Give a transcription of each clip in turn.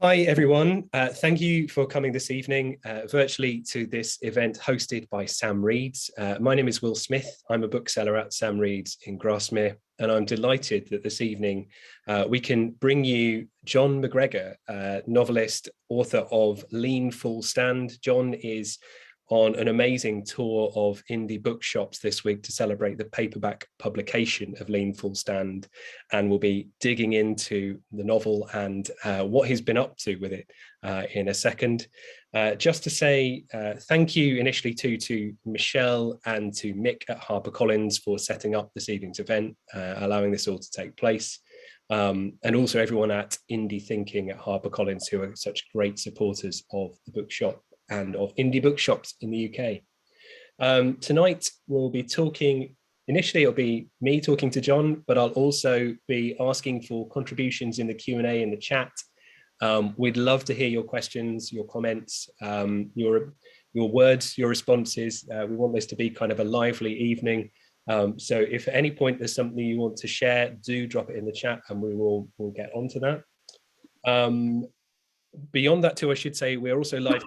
Hi, everyone. Thank you for coming this evening virtually to this event hosted by Sam Reeds. My name is Will Smith. I'm a bookseller at Sam Reeds in Grasmere, and I'm delighted that this evening we can bring you John McGregor, novelist, author of Lean Full Stand. John is on an amazing tour of indie bookshops this week to celebrate the paperback publication of Lean Full Stand, and we'll be digging into the novel and what he's been up to with it in a second. Just to say thank you initially to Michelle and to Mick at HarperCollins for setting up this evening's event, allowing this all to take place. And also everyone at Indie Thinking at HarperCollins, who are such great supporters of the bookshop and of indie bookshops in the UK. Tonight we'll be talking, initially it'll be me talking to John, but I'll also be asking for contributions in the Q&A in the chat. We'd love to hear your questions, your comments, your words, your responses. We want this to be kind of a lively evening. So if at any point there's something you want to share, do drop it in the chat and we'll get onto that. Beyond that too, I should say, we're also live.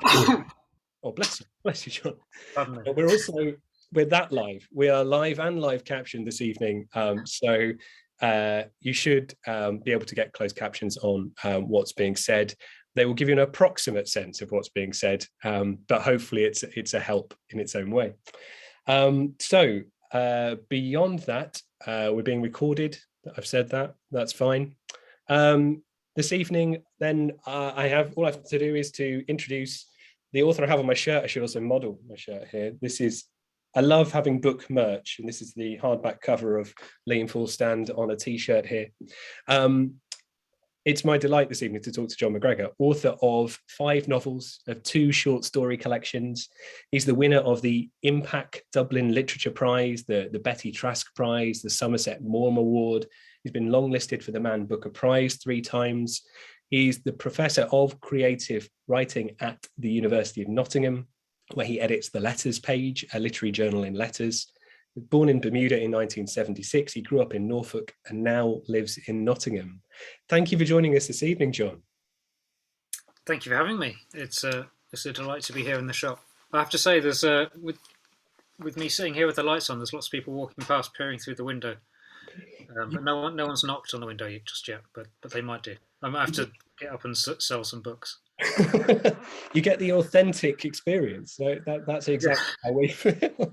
Oh, bless you, John. But we're that live. We are live and live captioned this evening. So you should be able to get closed captions on what's being said. They will give you an approximate sense of what's being said, but hopefully it's a help in its own way. So beyond that, we're being recorded. I've said that. That's fine. This evening, then, all I have to do is to introduce the author I have on my shirt. I should also model my shirt here. I love having book merch, and this is the hardback cover of Lean Full Stand on a t-shirt here. It's my delight this evening to talk to John McGregor, author of 5 novels, of 2 short story collections. He's the winner of the Impact Dublin Literature Prize, the Betty Trask Prize, the Somerset Maugham Award. He's been longlisted for the Man Booker Prize 3 times. He's the Professor of Creative Writing at the University of Nottingham, where he edits the Letters page, a literary journal in letters. Born in Bermuda in 1976, he grew up in Norfolk and now lives in Nottingham. Thank you for joining us this evening, John. Thank you for having me. It's a delight to be here in the shop. I have to say, there's with me sitting here with the lights on, there's lots of people walking past, peering through the window. But no one's knocked on the window just yet, but they might do. I might have to get up and sell some books. You get the authentic experience. So that's exactly how we feel.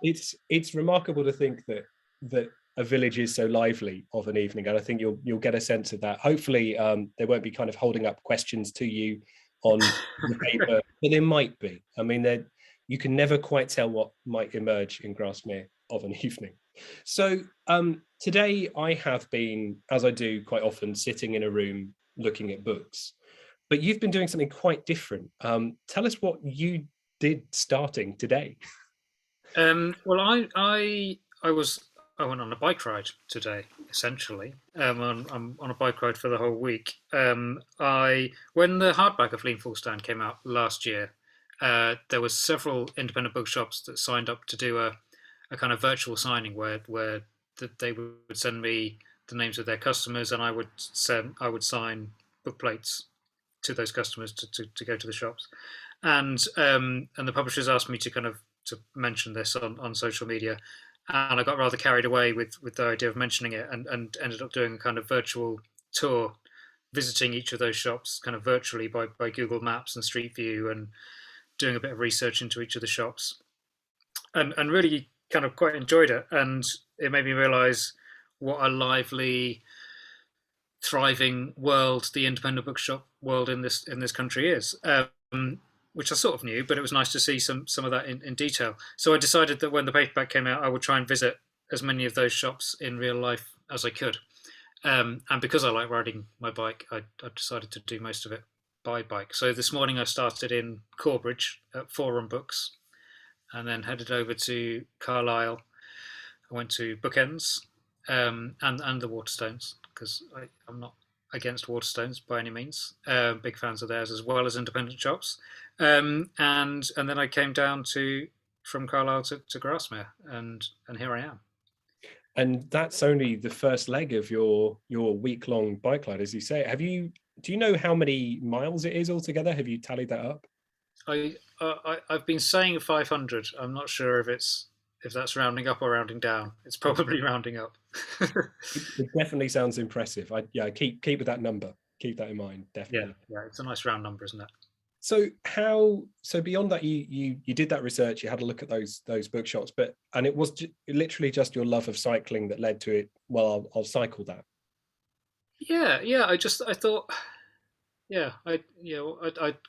It's remarkable to think that a village is so lively of an evening, and I think you'll get a sense of that. Hopefully, they won't be kind of holding up questions to you on the paper, but there might be. I mean, you can never quite tell what might emerge in Grasmere of an evening. So today I have been, as I do quite often, sitting in a room looking at books, but you've been doing something quite different. Tell us what you did starting today. Well, I went on a bike ride today. Essentially, I'm on a bike ride for the whole week. When the hardback of Lean Full Stand came out last year, there was several independent bookshops that signed up to do a kind of virtual signing where they would send me the names of their customers, and I would sign book plates to those customers to go to the shops, and the publishers asked me to mention this on social media, and I got rather carried away with the idea of mentioning it, and ended up doing a kind of virtual tour, visiting each of those shops kind of virtually by Google Maps and Street View, and doing a bit of research into each of the shops, and really kind of quite enjoyed it. And it made me realize what a lively, thriving world the independent bookshop world in this country is, which I sort of knew, but it was nice to see some of that in detail. So I decided that when the paperback came out, I would try and visit as many of those shops in real life as I could. And because I like riding my bike, I decided to do most of it by bike. So this morning I started in Corbridge at Forum Books, and then headed over to Carlisle. I went to Bookends, and the Waterstones, because I'm not against Waterstones by any means. Big fans of theirs as well as independent shops. And then I came down from Carlisle to Grasmere, and here I am. And that's only the first leg of your week-long bike ride, as you say. Have you Do you know how many miles it is altogether? Have you tallied that up? I've been saying 500. I'm not sure if that's rounding up or rounding down. It's probably rounding up. It definitely sounds impressive. Yeah, keep with that number. Keep that in mind, Yeah, definitely. yeah, it's a nice round number, isn't it? So beyond that, you did that research, you had a look at those bookshops, and it was literally just your love of cycling that led to it. Well, I'll cycle that. Yeah, yeah. I thought, yeah, I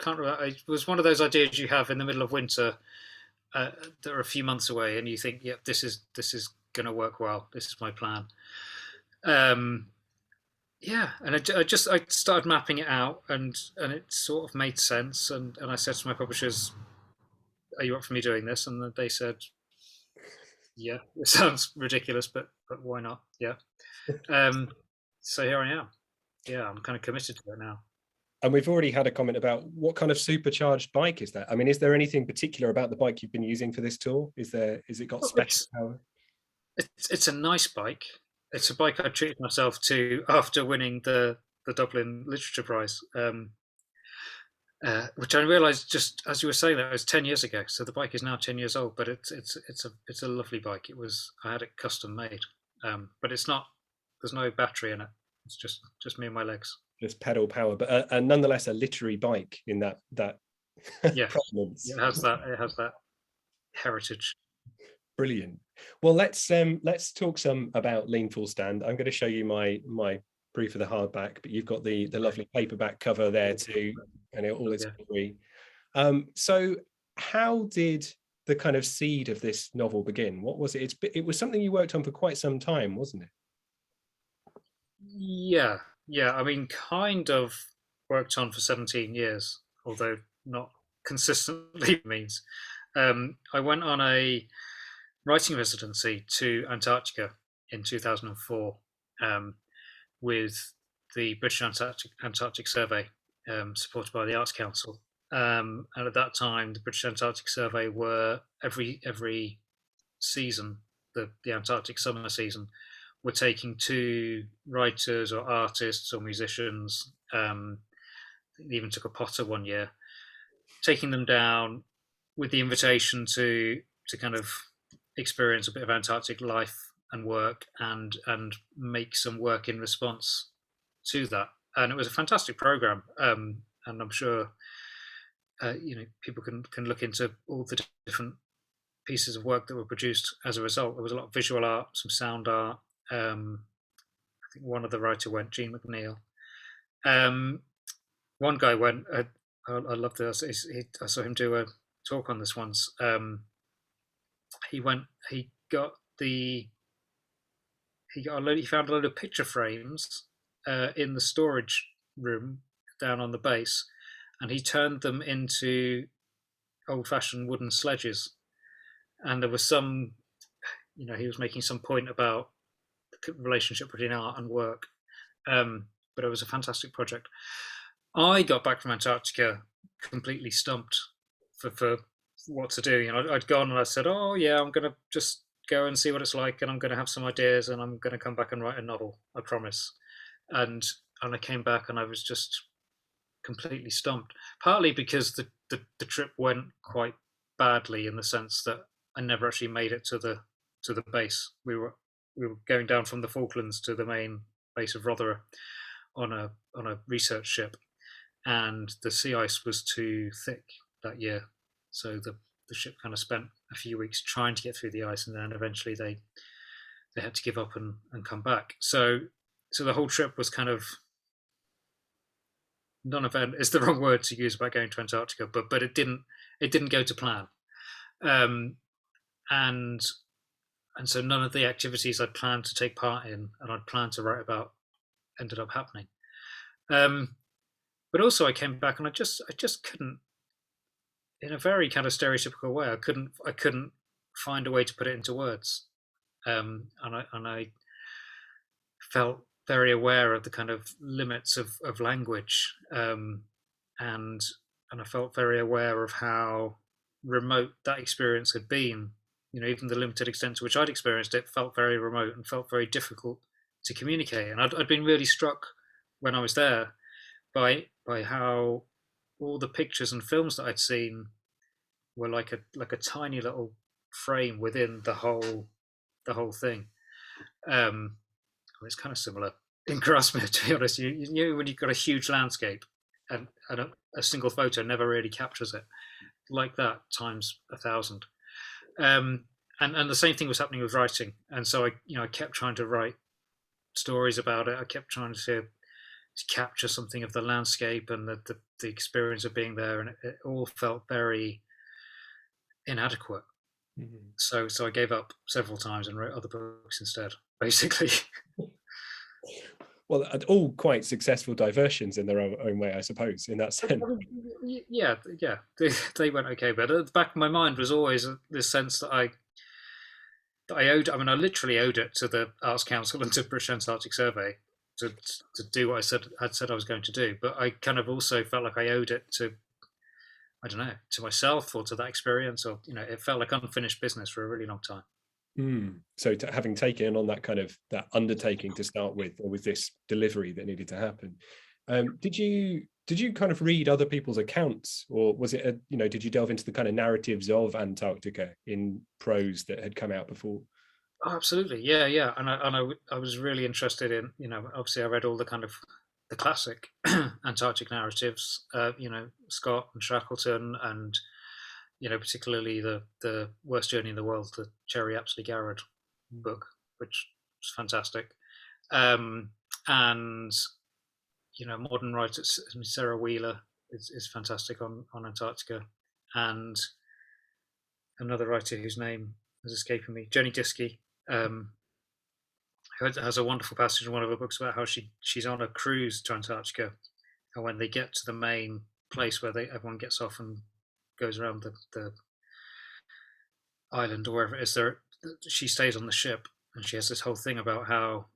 can't remember. It was one of those ideas you have in the middle of winter that are a few months away, and you think, yeah, this is going to work well. This is my plan. Um, yeah, and I started mapping it out, and it sort of made sense. And I said to my publishers, "Are you up for me doing this?" And they said, "Yeah, it sounds ridiculous, but why not? Yeah." Um, so here I am. Yeah, I'm kind of committed to it now. And we've already had a comment about what kind of supercharged bike is that? I mean, is there anything particular about the bike you've been using for this tour? Is it got Well, special power? it's a nice bike. It's a bike I treated myself to after winning the Dublin Literature Prize, which I realised just as you were saying that it was 10 years ago. So the bike is now 10 years old, but it's a lovely bike. I had it custom made, but it's not. There's no battery in it. It's just me and my legs. Just pedal power, but and nonetheless a literary bike in that Yes, provenance. it has that. It has that heritage. Brilliant. Well, let's talk some about Lean Full Stand. I'm going to show you my brief of the hardback, but you've got the lovely paperback cover there too, and all its Yeah. glory. So how did the kind of seed of this novel begin? What was it? It was something you worked on for quite some time, wasn't it? Yeah, yeah. I mean, kind of worked on for 17 years, although not consistently means. I went on a writing residency to Antarctica in 2004 um, with the British Antarctic Survey, supported by the Arts Council. And at that time, the British Antarctic Survey were every season, the Antarctic summer season, were taking two writers or artists or musicians. They even took a potter one year, taking them down with the invitation to kind of experience a bit of Antarctic life and work and make some work in response to that. And it was a fantastic program. And I'm sure people can look into all the different pieces of work that were produced as a result. There was a lot of visual art, some sound art. I think one of the writer went, Gene McNeil. Um, One guy went. I love this. I saw him do a talk on this once. He went. He got the. He got a load. He found a load of picture frames in the storage room down on the base, and he turned them into old-fashioned wooden sledges. And there was some, he was making some point about the relationship between art and work. But it was a fantastic project. I got back from Antarctica completely stumped for what to do. I'd gone and I said, "Oh yeah, I'm gonna just go and see what it's like, and I'm gonna have some ideas, and I'm gonna come back and write a novel. I promise." And I came back and I was just completely stumped. Partly because the trip went quite badly in the sense that I never actually made it to the base. We were going down from the Falklands to the main base of Rothera on a research ship, and the sea ice was too thick that year, so the ship kind of spent a few weeks trying to get through the ice, and then eventually they had to give up and come back. So the whole trip was kind of non-event is the wrong word to use about going to Antarctica, but it didn't go to plan, um, and and so none of the activities I'd planned to take part in and I'd planned to write about ended up happening. Um, but also I came back and I just couldn't, in a very kind of stereotypical way, I couldn't find a way to put it into words, and I felt very aware of the kind of limits of language, and and I felt very aware of how remote that experience had been. Even the limited extent to which I'd experienced it felt very remote and felt very difficult to communicate. And I'd been really struck when I was there by how all the pictures and films that I'd seen were like a tiny little frame within the whole thing. It's kind of similar in Grasmere, to be honest. When you've got a huge landscape and a single photo never really captures it, like that times 1,000. And the same thing was happening with writing, and so I kept trying to write stories about it. I kept trying to capture something of the landscape and the experience of being there, and it all felt very inadequate. Mm-hmm. So I gave up several times and wrote other books instead, basically. Well, all quite successful diversions in their own way, I suppose, in that sense. Yeah, they went okay, but at the back of my mind was always this sense that I owed. I mean, I literally owed it to the Arts Council and to British Antarctic Survey to do what I'd said I was going to do. But I kind of also felt like I owed it to, I don't know, to myself or to that experience, or it felt like unfinished business for a really long time. So having taken on that undertaking to start with, or with this delivery that needed to happen, did you kind of read other people's accounts, or was it did you delve into the kind of narratives of Antarctica in prose that had come out before? Oh, absolutely, yeah, and I was really interested in, obviously I read all the kind of the classic Antarctic narratives, Scott and Shackleton, and particularly the Worst Journey in the World, the Cherry Apsley Garrod book, which was fantastic, and modern writers. Sarah Wheeler is fantastic on Antarctica, and another writer whose name is escaping me, Jenny Diskey, who has a wonderful passage in one of her books about how she's on a cruise to Antarctica, and when they get to the main place where everyone gets off and goes around the island or wherever it is, she stays on the ship, and she has this whole thing about how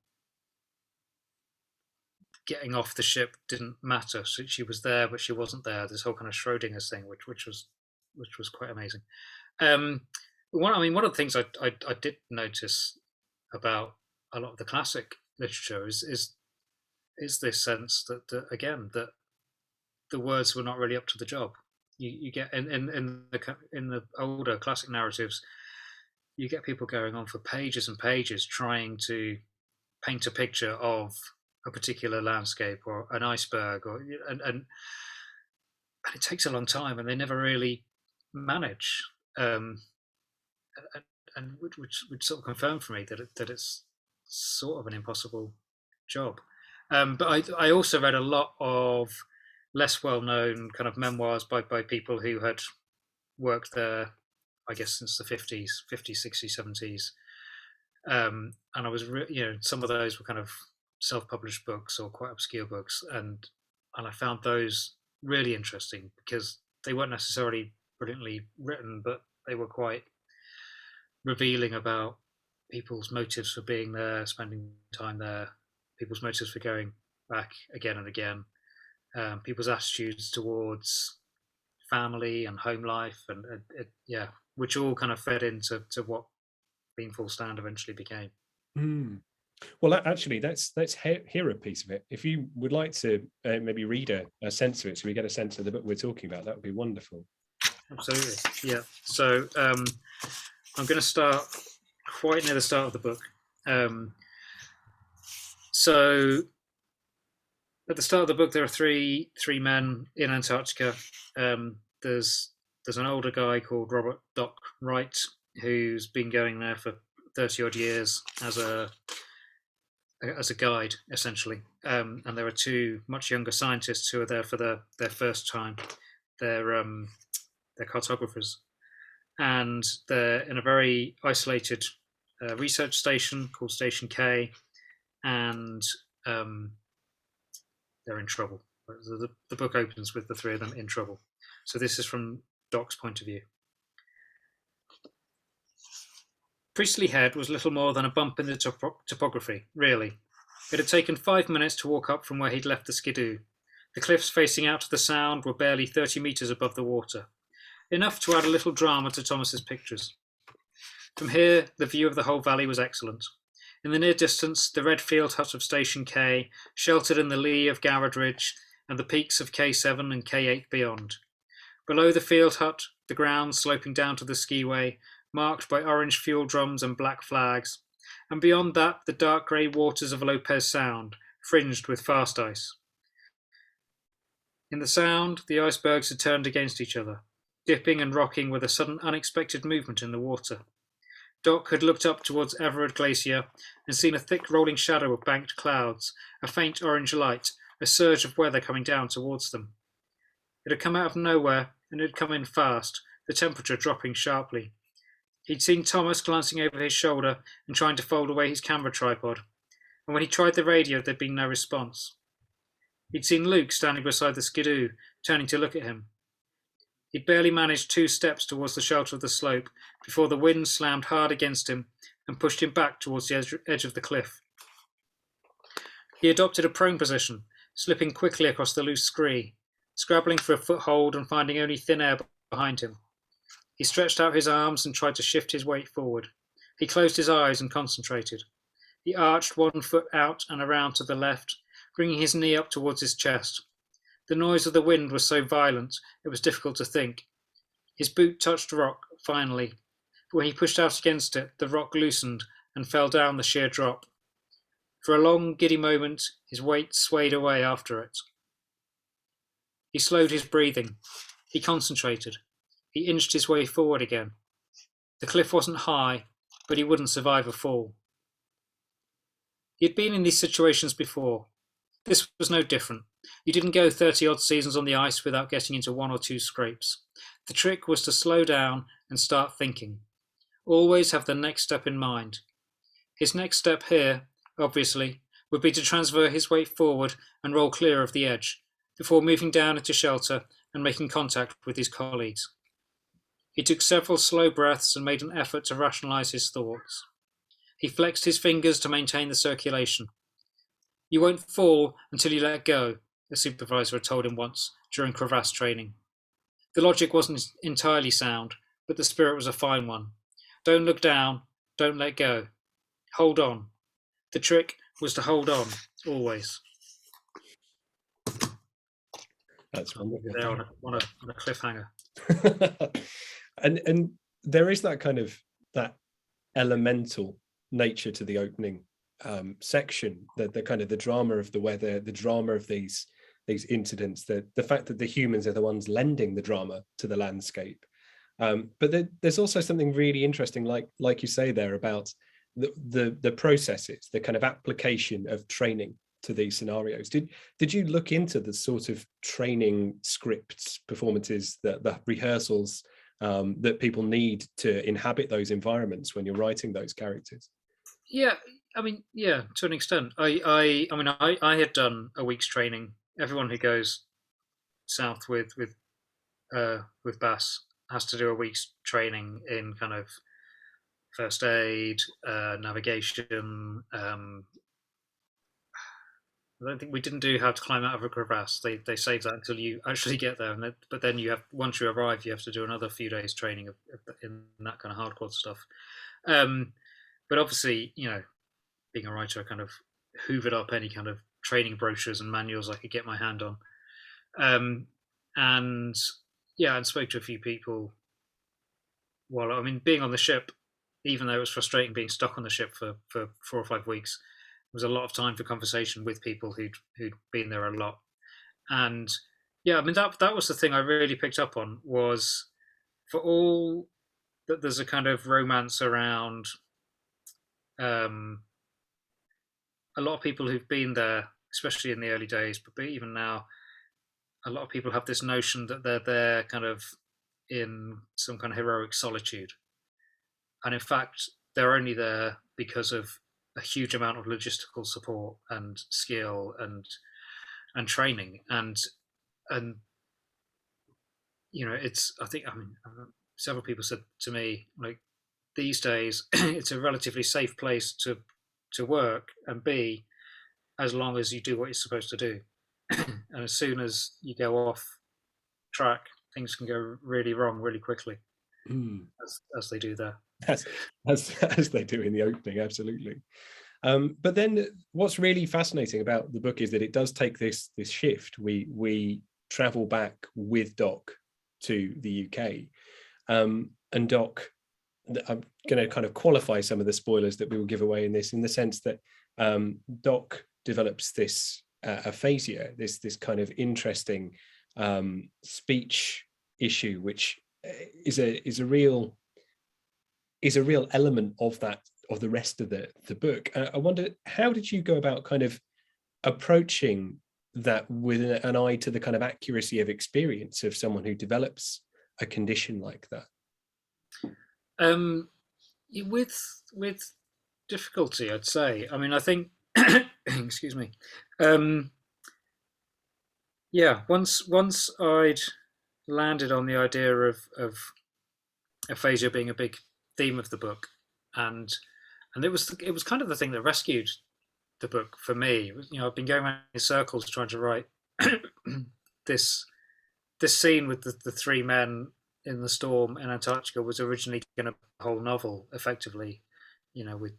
getting off the ship didn't matter. So she was there, but she wasn't there. This whole kind of Schrodinger's thing, which was quite amazing. One of the things I did notice about a lot of the classic literature is this sense that again that the words were not really up to the job. You get in the older classic narratives, you get people going on for pages and pages trying to paint a picture of a particular landscape or an iceberg, and it takes a long time, and they never really manage, and which would sort of confirm for me that it's sort of an impossible job. But I also read a lot of less well-known kind of memoirs by people who had worked there, I guess, since the 50s, 60s, 70s. And I was, some of those were kind of self-published books or quite obscure books, and I found those really interesting because they weren't necessarily brilliantly written, but they were quite revealing about people's motives for being there, spending time there, people's motives for going back again and again. People's attitudes towards family and home life, and which all kind of fed into what Being Full Stand eventually became. Well, actually, let's hear a piece of it. If you would like to maybe read a sense of it, so we get a sense of the book we're talking about, that would be wonderful. Absolutely, yeah. So I'm going to start quite near the start of the book. So at the start of the book, there are three men in Antarctica. There's an older guy called Robert Doc Wright, who's been going there for 30 odd years as a guide, essentially. And there are two much younger scientists who are there for their first time. They're cartographers, and they're in a very isolated research station called Station K, and they're in trouble. The book opens with the three of them in trouble. So this is from Doc's point of view. Priestley Head was little more than a bump in the topography, really. It had taken 5 minutes to walk up from where he'd left the skidoo. The cliffs facing out to the Sound were barely 30 metres above the water, enough to add a little drama to Thomas's pictures. From here, the view of the whole valley was excellent. In the near distance, the red field hut of Station K, sheltered in the lee of Garrod Ridge, and the peaks of K7 and K8 beyond. Below the field hut, the ground sloping down to the skiway, marked by orange fuel drums and black flags, and beyond that, the dark grey waters of Lopez Sound, fringed with fast ice. In the Sound, the icebergs had turned against each other, dipping and rocking with a sudden unexpected movement in the water. Doc had looked up towards Everard Glacier and seen a thick rolling shadow of banked clouds, a faint orange light, a surge of weather coming down towards them. It had come out of nowhere, and it had come in fast, the temperature dropping sharply. He'd seen Thomas glancing over his shoulder and trying to fold away his camera tripod, and when he tried the radio there'd been no response. He'd seen Luke standing beside the skidoo, turning to look at him. He'd barely managed 2 steps towards the shelter of the slope before the wind slammed hard against him and pushed him back towards the edge of the cliff. He adopted a prone position, slipping quickly across the loose scree, scrabbling for a foothold and finding only thin air behind him. He stretched out his arms and tried to shift his weight forward. He closed his eyes and concentrated. He arched one foot out and around to the left, bringing his knee up towards his chest. The noise of the wind was so violent, it was difficult to think. His boot touched rock, finally, but when he pushed out against it, the rock loosened and fell down the sheer drop. For a long, giddy moment, his weight swayed away after it. He slowed his breathing. He concentrated. He inched his way forward again. The cliff wasn't high, but he wouldn't survive a fall. He had been in these situations before. This was no different. You didn't go 30-odd seasons on the ice without getting into 1 or 2 scrapes. The trick was to slow down and start thinking. Always have the next step in mind. His next step here, obviously, would be to transfer his weight forward and roll clear of the edge, before moving down into shelter and making contact with his colleagues. He took several slow breaths and made an effort to rationalize his thoughts. He flexed his fingers to maintain the circulation. You won't fall until you let go, the supervisor had told him once during crevasse training. The logic wasn't entirely sound, but the spirit was a fine one. Don't look down, don't let go. Hold on. The trick was to hold on, always. That's wonderful. There on a cliffhanger. and there is that kind of that elemental nature to the opening section, the kind of the drama of the weather, the drama of these incidents, the fact that the humans are the ones lending the drama to the landscape. But there's also something really interesting, like you say there, about the processes, the kind of application of training to these scenarios. Did you look into the sort of training scripts, performances, the rehearsals that people need to inhabit those environments when you're writing those characters? Yeah, I mean, yeah, to an extent. I had done a week's training. Everyone who goes south with BAS has to do a week's training in kind of first aid, navigation. I don't think we didn't do how to climb out of a crevasse. They save that until you actually get there, but then you have, once you arrive, you have to do another few days training in that kind of hardcore stuff. But obviously, you know, being a writer, I kind of hoovered up any kind of training brochures and manuals I could get my hand on, and spoke to a few people. Well, I mean, being on the ship, even though it was frustrating being stuck on the ship for 4 or 5 weeks, was a lot of time for conversation with people who'd been there a lot. And yeah, I mean, that was the thing I really picked up on, was for all that there's a kind of romance around a lot of people who've been there, especially in the early days, but even now, a lot of people have this notion that they're there kind of in some kind of heroic solitude. And in fact, they're only there because of a huge amount of logistical support and skill and training. And you know, several people said to me, like, these days it's a relatively safe place to work and be, as long as you do what you're supposed to do. And as soon as you go off track, things can go really wrong really quickly, as they do there. As they do in the opening, absolutely. But then what's really fascinating about the book is that it does take this shift. We travel back with Doc to the UK, and Doc, I'm going to kind of qualify some of the spoilers that we will give away in this, in the sense that Doc develops this aphasia, this kind of interesting speech issue, which is a real element of the rest of the book. I wonder, how did you go about kind of approaching that with an eye to the kind of accuracy of experience of someone who develops a condition like that? With difficulty, I'd say. I mean, I think, excuse me. Yeah, once I'd landed on the idea of aphasia being a big theme of the book, and it was kind of the thing that rescued the book for me. I've been going around in circles trying to write this scene with the three men in the storm in Antarctica was originally going to be a whole novel, effectively, with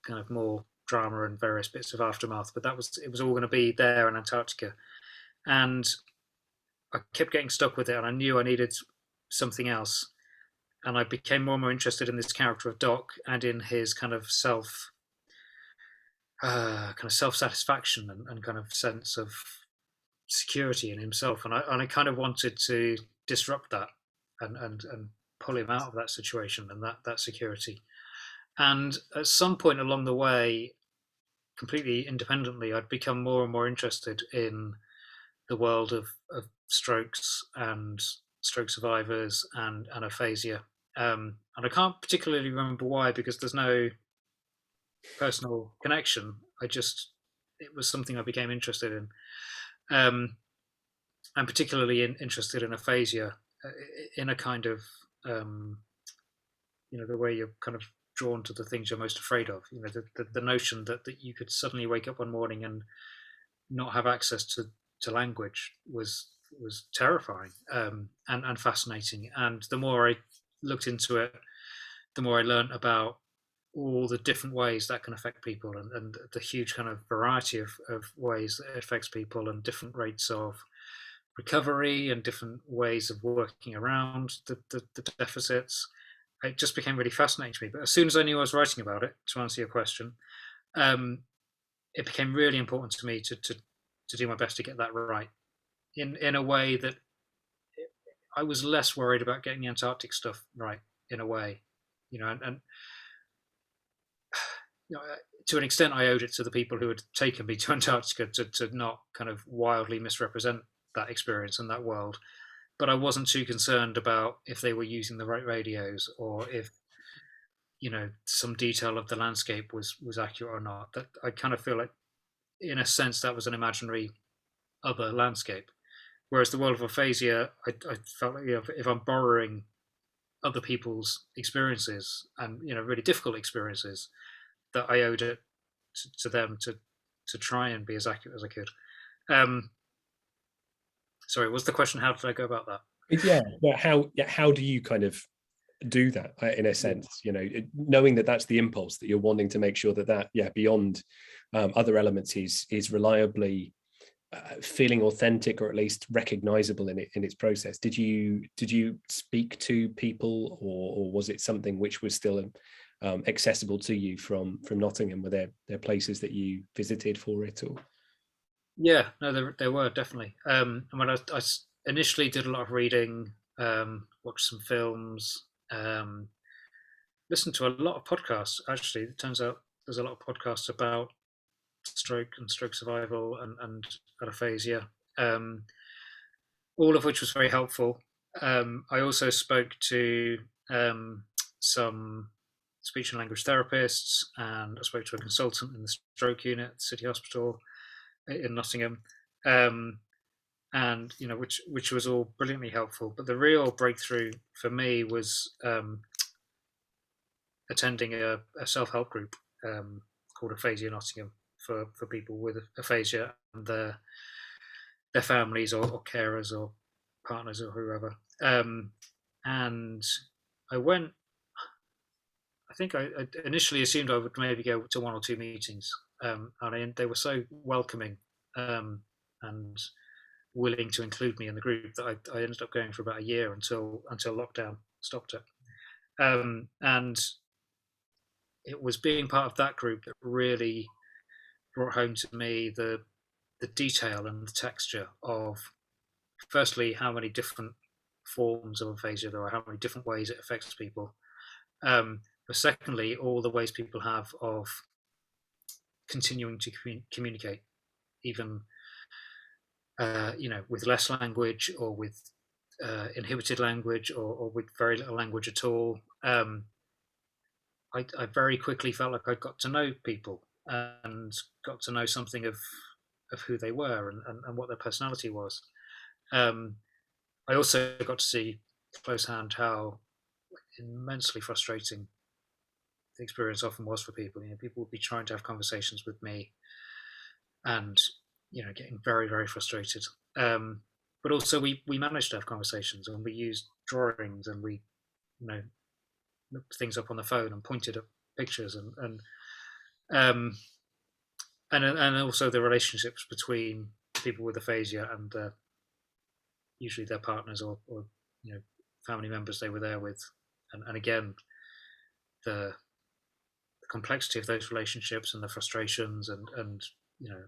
kind of more drama and various bits of aftermath. But it was all going to be there in Antarctica, and I kept getting stuck with it, and I knew I needed something else. And I became more and more interested in this character of Doc and in his kind of self-satisfaction and kind of sense of security in himself. And I kind of wanted to disrupt that and pull him out of that situation and that security. And at some point along the way, completely independently, I'd become more and more interested in the world of strokes and stroke survivors and aphasia. And I can't particularly remember why, because there's no personal connection. It was something I became interested in. I'm particularly interested in aphasia in a kind of, the way you're kind of drawn to the things you're most afraid of. The notion that you could suddenly wake up one morning and not have access to language was terrifying, and fascinating. And the more I looked into it, the more I learned about all the different ways that can affect people, and the huge kind of variety of ways that it affects people, and different rates of recovery and different ways of working around the deficits. It just became really fascinating to me. But as soon as I knew I was writing about it, to answer your question, it became really important to me to do my best to get that right, in a way that I was less worried about getting the Antarctic stuff right, in a way, and to an extent, I owed it to the people who had taken me to Antarctica to not kind of wildly misrepresent that experience and that world. But I wasn't too concerned about if they were using the right radios, or if some detail of the landscape was accurate or not. That I kind of feel like, in a sense, that was an imaginary other landscape. Whereas the world of aphasia, I felt like, if I'm borrowing other people's experiences, and really difficult experiences, that I owed it to them to try and be as accurate as I could. Sorry, was the question, how did I go about that? Yeah, how do you kind of do that, in a sense, knowing that that's the impulse, that you're wanting to make sure that beyond other elements is reliably feeling authentic, or at least recognizable in its process. Did you speak to people, or was it something which was still accessible to you from Nottingham? Were there places that you visited for it, or? Yeah, no, there were definitely. And when I initially did a lot of reading, watched some films, listened to a lot of podcasts. Actually, it turns out there's a lot of podcasts about stroke and stroke survival and aphasia, all of which was very helpful. I also spoke to some speech and language therapists, and I spoke to a consultant in the stroke unit at the City Hospital in Nottingham, and which was all brilliantly helpful. But the real breakthrough for me was attending a self-help group called Aphasia Nottingham for people with aphasia and their families, or carers, or partners, or whoever. And I went, think I initially assumed I would maybe go to one or two meetings, they were so welcoming, and willing to include me in the group that I ended up going for about a year until lockdown stopped it. And it was being part of that group that really brought home to me the detail and the texture of, firstly, how many different forms of aphasia there are, how many different ways it affects people. But secondly, all the ways people have of continuing to communicate, even with less language, or with inhibited language, or with very little language at all. I very quickly felt like I got to know people and got to know something of who they were, and what their personality was. I also got to see close hand how immensely frustrating the experience often was for people. People would be trying to have conversations with me, and getting very, very frustrated. But also, we managed to have conversations, and we used drawings, and we looked things up on the phone and pointed at pictures, um, and also the relationships between people with aphasia and usually their partners, or family members they were there with, and again, the complexity of those relationships and the frustrations, and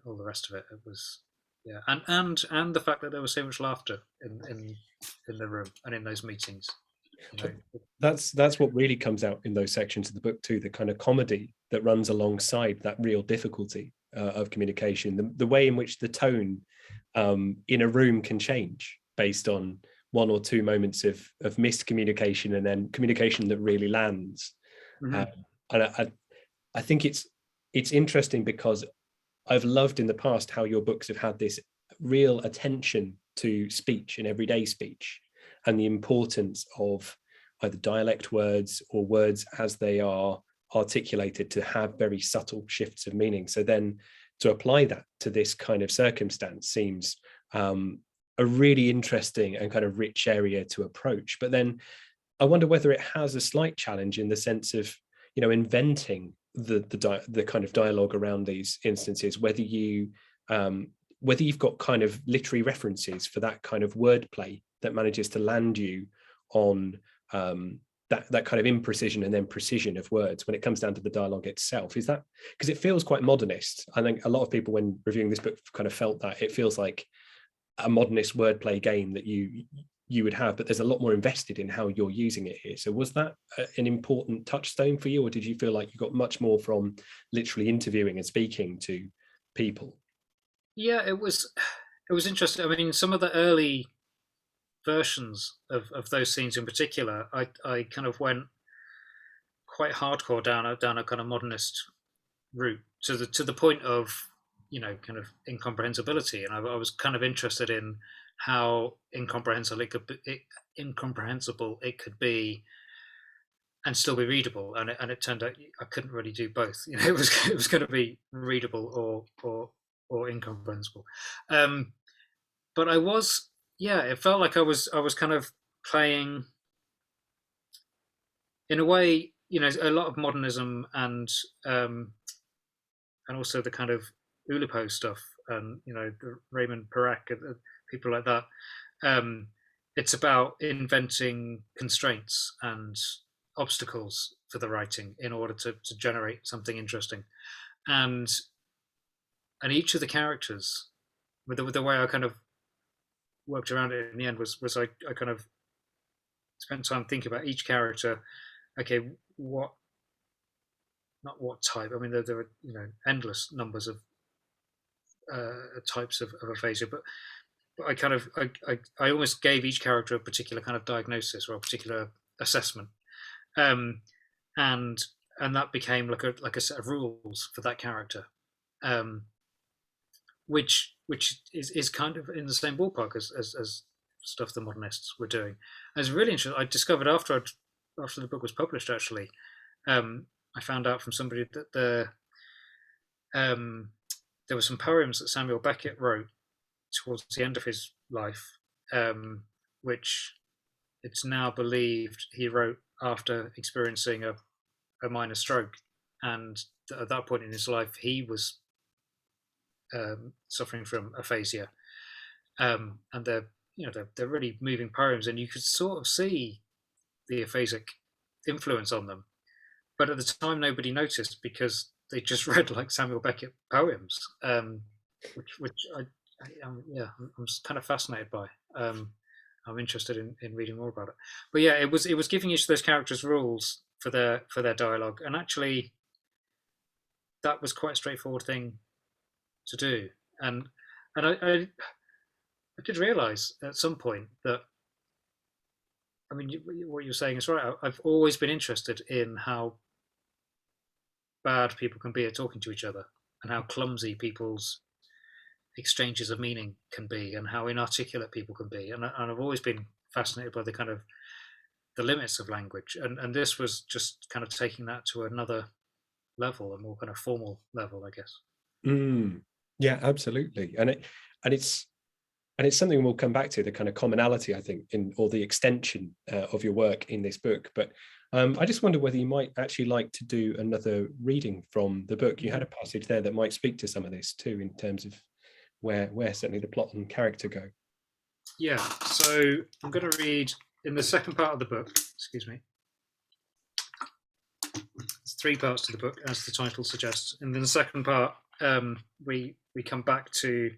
all the rest of it. It was, yeah, and the fact that there was so much laughter in the room and in those meetings. That's what really comes out in those sections of the book too, the kind of comedy that runs alongside that real difficulty of communication, the way in which the tone in a room can change based on one or two moments of missed communication, and then communication that really lands. And I think it's interesting, because I've loved in the past how your books have had this real attention to speech and everyday speech, and the importance of either dialect words or words as they are articulated to have very subtle shifts of meaning. So then to apply that to this kind of circumstance seems a really interesting and kind of rich area to approach. But then I wonder whether it has a slight challenge in the sense of, inventing the kind of dialogue around these instances, whether you've got kind of literary references for that kind of wordplay that manages to land you on that kind of imprecision and then precision of words when it comes down to the dialogue itself. Is that because it feels quite modernist? I think a lot of people, when reviewing this book, kind of felt that it feels like a modernist wordplay game that you would have, but there's a lot more invested in how you're using it here. So was that an important touchstone for you, or did you feel like you got much more from literally interviewing and speaking to people? Yeah, it was interesting. I mean, some of the early versions of those scenes in particular, I kind of went quite hardcore down a kind of modernist route, to the point of kind of incomprehensibility, and I was kind of interested in how incomprehensible it could be and still be readable, and it turned out I couldn't really do both. It was going to be readable or incomprehensible. But I was, yeah, it felt like I was kind of playing, in a way, a lot of modernism, and also the kind of Oulipo stuff, and the Raymond Perec, people like that. It's about inventing constraints and obstacles for the writing in order to generate something interesting, and each of the characters, with the way I kind of worked around it in the end, was I kind of spent time thinking about each character. Okay, not what type. I mean, there are endless numbers of types of aphasia, but I kind of I almost gave each character a particular kind of diagnosis or a particular assessment, and that became like a set of rules for that character, which is kind of in the same ballpark as stuff the modernists were doing. And it's really interesting. I discovered after the book was published, actually, I found out from somebody that there were some poems that Samuel Beckett wrote towards the end of his life, which it's now believed he wrote after experiencing a a minor stroke, and at that point in his life, he was suffering from aphasia. And they're really moving poems, and you could sort of see the aphasic influence on them. But at the time, nobody noticed because they just read like Samuel Beckett poems, which I'm kind of fascinated by. I'm interested in reading more about it. But yeah, it was giving each of those characters rules for their dialogue, and actually, that was quite a straightforward thing to do. And I did realise at some point that, I mean, what you're saying is right. I've always been interested in how bad people can be at talking to each other, and how clumsy people's exchanges of meaning can be, and how inarticulate people can be. And I've always been fascinated by the kind of the limits of language, and this was just kind of taking that to another level, a more kind of formal level, I guess. Yeah, absolutely. And it's something we'll come back to, the kind of commonality, I think, or the extension of your work in this book. But I just wonder whether you might actually like to do another reading from the book. You had a passage there that might speak to some of this too, in terms of where certainly the plot and character go. Yeah, so I'm going to read in the second part of the book. Excuse me. There's 3 parts to the book, as the title suggests. And in the second part, we come back to,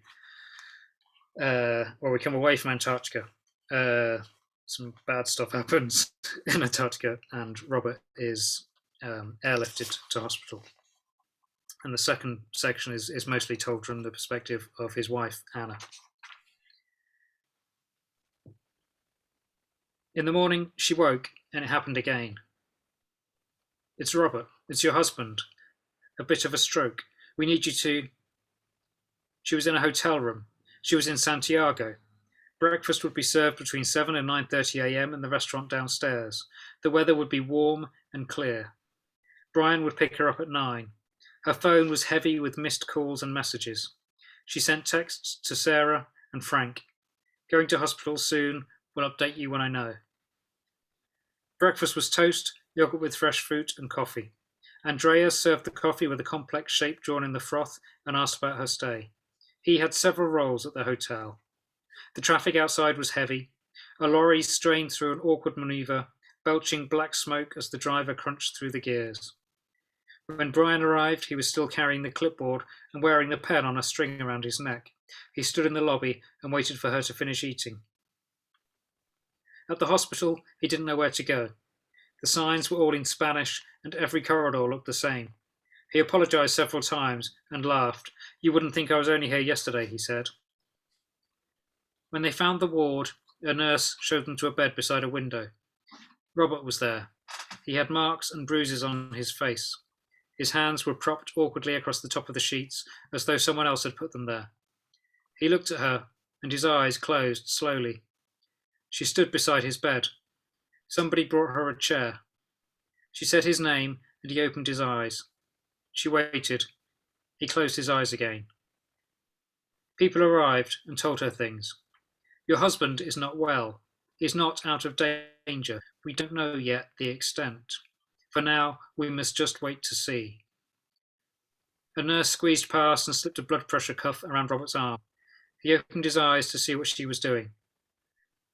we come away from Antarctica. Some bad stuff happens in Antarctica, and Robert is airlifted to hospital. And the second section is mostly told from the perspective of his wife, Anna. In the morning, she woke, and it happened again. It's Robert. It's your husband. A bit of a stroke. We need you to... She was in a hotel room. She was in Santiago. Breakfast would be served between 7 and 9:30 a.m. in the restaurant downstairs. The weather would be warm and clear. Brian would pick her up at 9. Her phone was heavy with missed calls and messages. She sent texts to Sarah and Frank. Going to hospital soon. Will update you when I know. Breakfast was toast, yogurt with fresh fruit, and coffee. Andrea served the coffee with a complex shape drawn in the froth and asked about her stay. He had several roles at the hotel. The traffic outside was heavy. A lorry strained through an awkward maneuver, belching black smoke as the driver crunched through the gears. When Brian arrived, he was still carrying the clipboard and wearing the pen on a string around his neck. He stood in the lobby and waited for her to finish eating. At the hospital, he didn't know where to go. The signs were all in Spanish, and every corridor looked the same. He apologized several times and laughed. You wouldn't think I was only here yesterday, he said. When they found the ward, a nurse showed them to a bed beside a window. Robert was there. He had marks and bruises on his face. His hands were propped awkwardly across the top of the sheets, as though someone else had put them there. He looked at her, and his eyes closed slowly. She stood beside his bed. Somebody brought her a chair. She said his name, and he opened his eyes. She waited. He closed his eyes again. People arrived and told her things. Your husband is not well. He's not out of danger. We don't know yet the extent. For now, we must just wait to see. A nurse squeezed past and slipped a blood pressure cuff around Robert's arm. He opened his eyes to see what she was doing.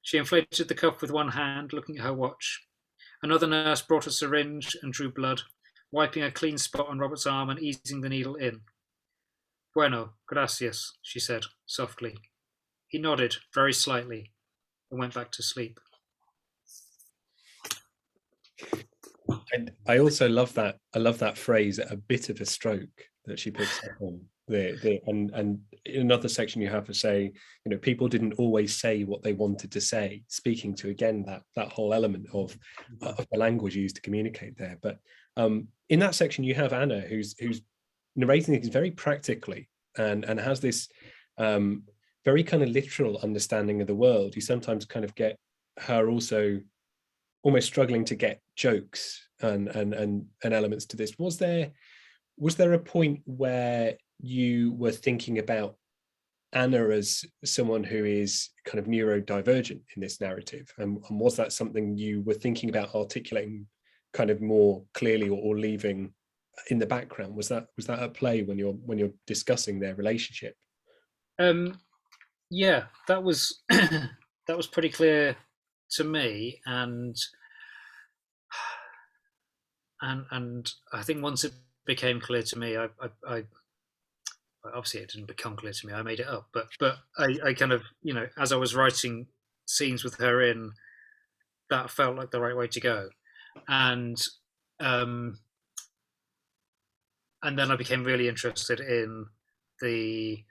She inflated the cuff with one hand, looking at her watch. Another nurse brought a syringe and drew blood, wiping a clean spot on Robert's arm and easing the needle in. Bueno, gracias, she said, softly. He nodded, very slightly, and went back to sleep. And I also love that. I love that phrase, a bit of a stroke, that she picks up on. And in another section you have to say, people didn't always say what they wanted to say, speaking to, again, that whole element of the language used to communicate there. But in that section you have Anna, who's narrating things very practically and has this very kind of literal understanding of the world. You sometimes kind of get her also almost struggling to get jokes and elements to this. Was there a point where you were thinking about Anna as someone who is kind of neurodivergent in this narrative, and was that something you were thinking about articulating kind of more clearly, or leaving in the background? Was that at play when you're discussing their relationship? Yeah, that was that was pretty clear to me, and I think once it became clear to me, I obviously it didn't become clear to me. I made it up, but I kind of, as I was writing scenes with her in, that felt like the right way to go, and um, and then I became really interested in the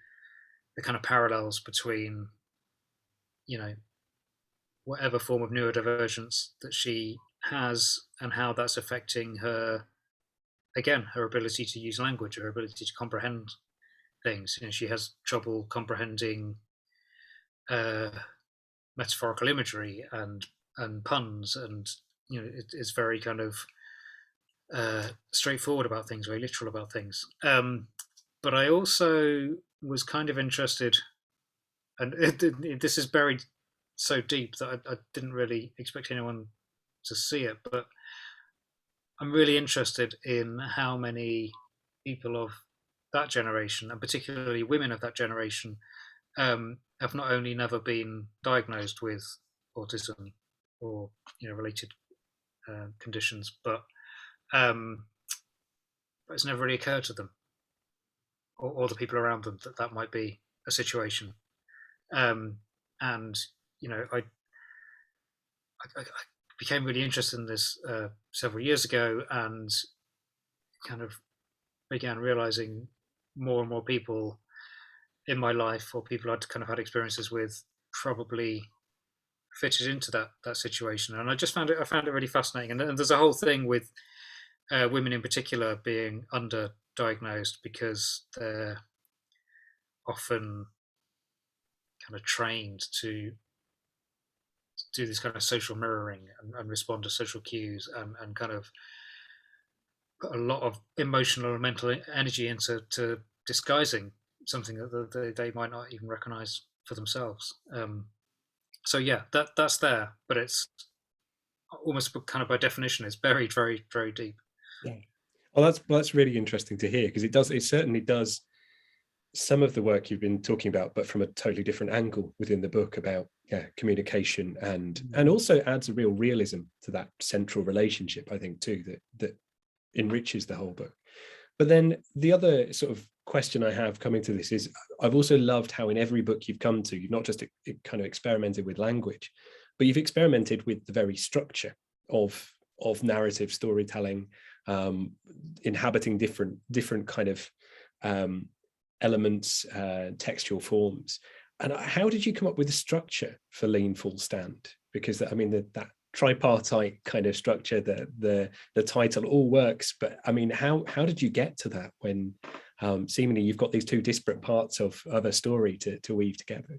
the kind of parallels between, you know whatever form of neurodivergence that she has, and how that's affecting her, again, her ability to use language, her ability to comprehend things. She has trouble comprehending uh, metaphorical imagery and puns, and it's very kind of straightforward about things, very literal about things. But I also was kind of interested, and this is buried so deep that I didn't really expect anyone to see it, but I'm really interested in how many people of that generation, and particularly women of that generation, have not only never been diagnosed with autism or related conditions, um, but it's never really occurred to them, or the people around them, that that might be a situation. And I became really interested in this several years ago, and kind of began realizing more and more people in my life, or people I'd kind of had experiences with, probably fitted into that situation. And I found it really fascinating. And there's a whole thing with women in particular being underdiagnosed, because they're often kind of trained to do this kind of social mirroring, and respond to social cues, and kind of put a lot of emotional and mental energy into disguising something that they might not even recognize for themselves. So yeah, that's there, but it's almost kind of by definition, it's buried very, very deep. Yeah. Well, that's really interesting to hear, because it certainly does some of the work you've been talking about, but from a totally different angle within the book, about communication, and also adds a real realism to that central relationship, I think, too, that enriches the whole book. But then the other sort of question I have coming to this is, I've also loved how in every book you've come to, you've not just kind of experimented with language, but you've experimented with the very structure of narrative storytelling, inhabiting different kind of elements, textual forms. And how did you come up with the structure for Lean Full Stand? Because I mean, that tripartite kind of structure, the title, all works, but I mean, how did you get to that, when seemingly you've got these two disparate parts of a story to weave together?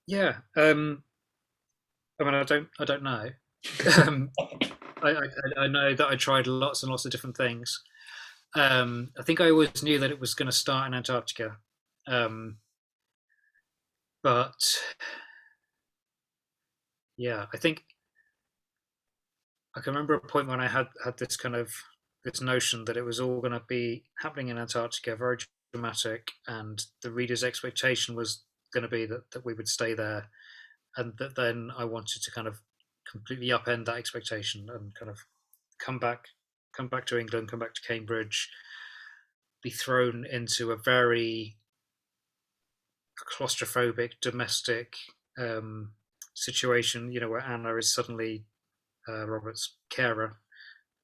Yeah, I mean, I don't know. um, I know that I tried lots and lots of different things. I think I always knew that it was going to start in Antarctica, um, but yeah, I think I can remember a point when I had this kind of this notion that it was all going to be happening in Antarctica, very dramatic, and the reader's expectation was going to be that we would stay there, and that then I wanted to kind of completely upend that expectation, and kind of come back to England, come back to Cambridge, be thrown into a very claustrophobic domestic situation, where Anna is suddenly Robert's carer,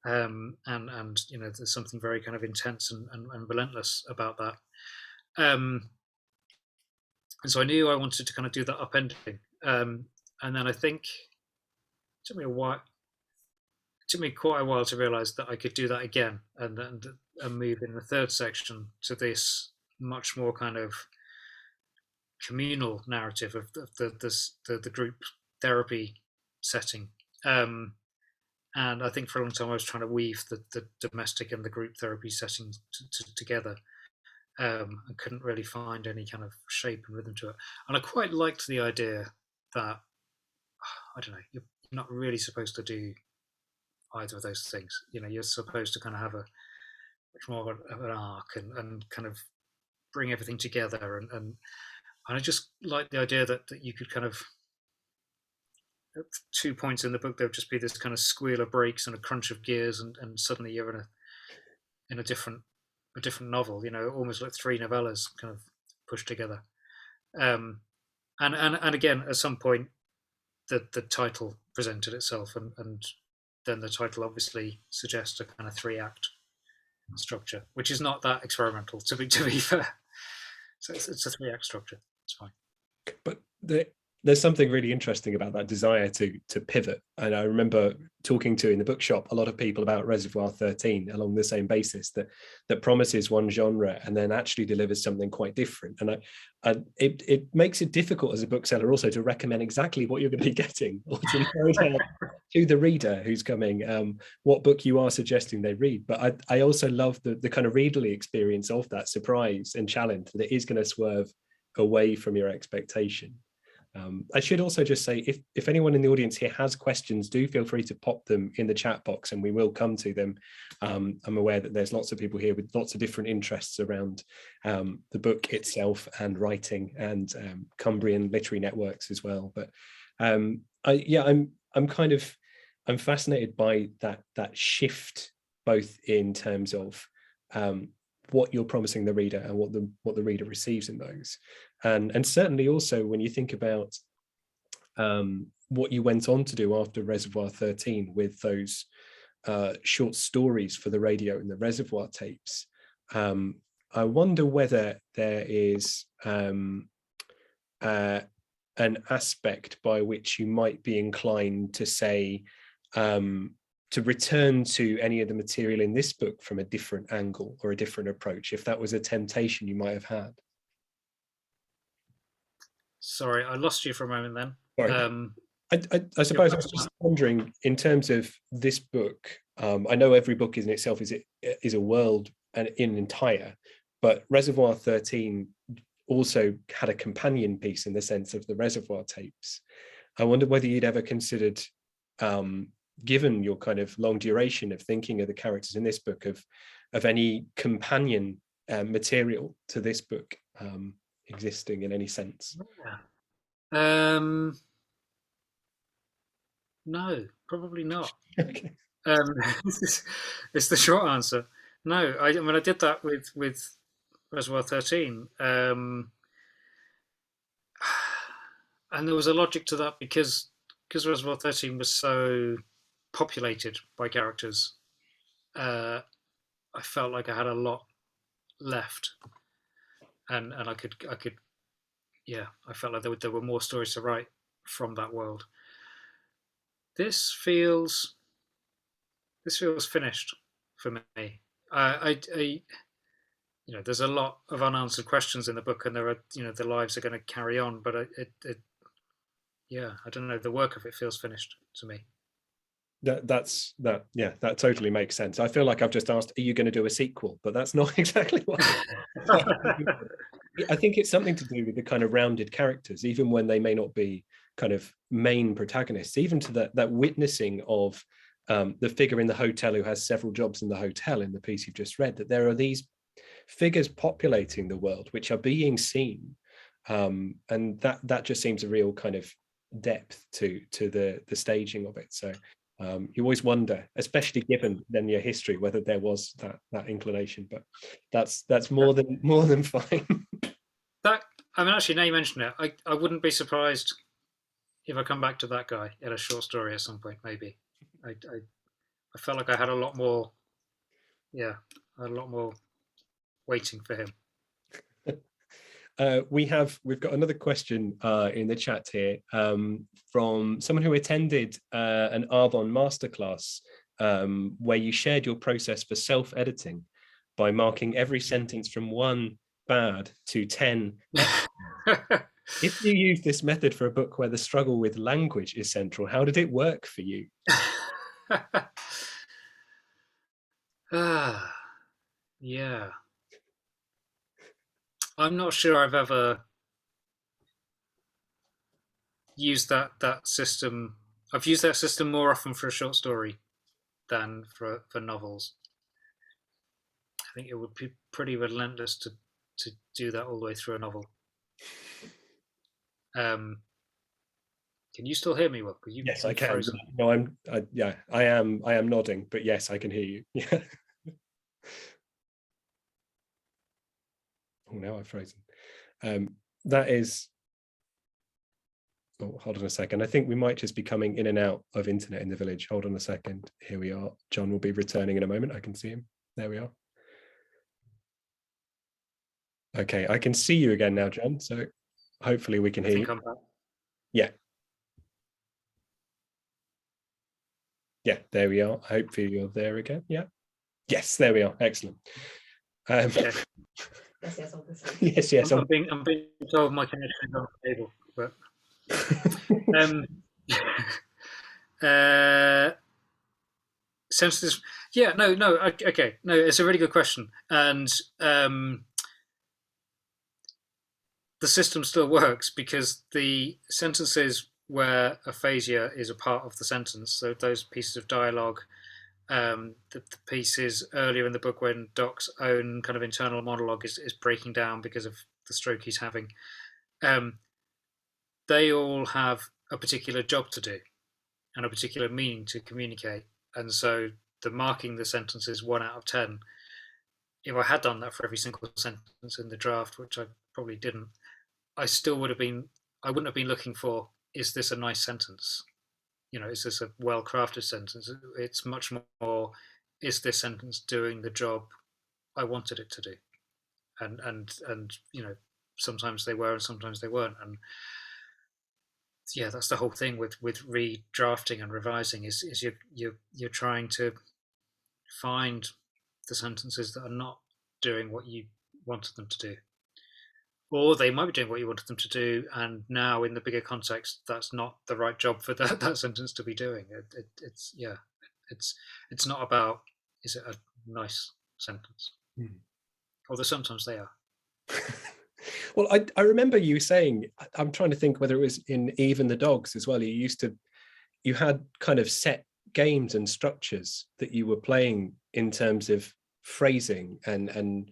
and there's something very kind of intense and relentless about that. And so I knew I wanted to kind of do that upending, and then I think it took me a while. It took me quite a while to realise that I could do that again, and move in the third section to this much more kind of communal narrative of the group therapy setting. And I think for a long time I was trying to weave the domestic and the group therapy settings together. I couldn't really find any kind of shape and rhythm to it. And I quite liked the idea that I don't know, you're not really supposed to do either of those things. You're supposed to kind of have a much more of an arc and kind of bring everything together. And I just like the idea that you could kind of, at 2 points in the book, there would just be this kind of squeal of brakes and a crunch of gears, and suddenly you're in a different novel. Almost like three novellas kind of pushed together. Um, and again, at some point, the title presented itself, and then the title obviously suggests a kind of 3-act structure, which is not that experimental, to be fair. So it's a 3-act structure. It's fine. But there's something really interesting about that desire to pivot. And I remember talking to in the bookshop a lot of people about Reservoir 13 along the same basis, that promises one genre and then actually delivers something quite different. And it makes it difficult as a bookseller also to recommend exactly what you're going to be getting, or to narrow down to the reader who's coming what book you are suggesting they read. But I also love the kind of readerly experience of that surprise and challenge that it is going to swerve away from your expectation. I should also just say, if anyone in the audience here has questions, do feel free to pop them in the chat box and we will come to them. I'm aware that there's lots of people here with lots of different interests around the book itself and writing and Cumbrian literary networks as well. But I'm fascinated by that shift, both in terms of what you're promising the reader and what the reader receives in those. And certainly also when you think about what you went on to do after Reservoir 13 with those short stories for the radio and the Reservoir tapes, I wonder whether there is an aspect by which you might be inclined to say, to return to any of the material in this book from a different angle or a different approach, if that was a temptation you might have had. Sorry, I lost you for a moment then. Sorry. I suppose I was just wondering, in terms of this book, I know every book in itself is a world and in entire, but Reservoir 13 also had a companion piece in the sense of the Reservoir tapes. I wonder whether you'd ever considered, given your kind of long duration of thinking of the characters in this book, of any companion material to this book existing in any sense. Yeah. No, probably not. Okay. It's the short answer. No, I mean I did that with Reservoir 13, and there was a logic to that because Reservoir 13 was so populated by characters. I felt like I had a lot left, and I could I felt like there were more stories to write from that world. This feels finished for me. There's a lot of unanswered questions in the book, and there are, the lives are going to carry on. But I don't know. The work of it feels finished to me. That totally makes sense. I feel like I've just asked, are you going to do a sequel? But that's not exactly what. I think it's something to do with the kind of rounded characters, even when they may not be kind of main protagonists, even to that witnessing of the figure in the hotel who has several jobs in the hotel in the piece you've just read, that there are these figures populating the world which are being seen, and that just seems a real kind of depth to the staging of it. So you always wonder, especially given then your history, whether there was that inclination. But that's more than fine. Actually, now you mention it, I wouldn't be surprised if I come back to that guy in a short story at some point. Maybe I felt like I had a lot more. Yeah, I had a lot more waiting for him. We've got another question in the chat here from someone who attended an Arbonne masterclass where you shared your process for self-editing by marking every sentence from 1 bad to 10. If you use this method for a book where the struggle with language is central, how did it work for you? Yeah. I'm not sure I've ever used that system. I've used that system more often for a short story than for novels. I think it would be pretty relentless to do that all the way through a novel. Can you still hear me, Will? Yes, I can. Frozen. No, I am nodding, but yes, I can hear you. Yeah. Oh, now I've frozen. That is. Oh, hold on a second. I think we might just be coming in and out of internet in the village. Hold on a second. Here we are. John will be returning in a moment. I can see him. There we are. Okay, I can see you again now, John. So hopefully we can hear you. I'm back. Yeah. Yeah, there we are. Hopefully you're there again. Yeah. Yes, there we are. Excellent. Okay. Yes. I'm being told my connection is unstable, but sentences. Yeah, no. Okay, no. It's a really good question, and the system still works because the sentences where aphasia is a part of the sentence, so those pieces of dialogue, the pieces earlier in the book when Doc's own kind of internal monologue is breaking down because of the stroke he's having, they all have a particular job to do and a particular meaning to communicate. And so the marking the sentence is 1 out of 10. If I had done that for every single sentence in the draft, which I probably didn't, I wouldn't have been looking for, is this a nice sentence? Is this a well-crafted sentence? It's much more, is this sentence doing the job I wanted it to do? And sometimes they were and sometimes they weren't. And yeah, that's the whole thing with redrafting and revising is you're trying to find the sentences that are not doing what you wanted them to do, or they might be doing what you wanted them to do, and now in the bigger context that's not the right job for that sentence to be doing. It's not about, is it a nice sentence? Although sometimes they are. Well, I remember you saying, I'm trying to think whether it was in Eve and the Dogs as well, you had kind of set games and structures that you were playing in terms of phrasing and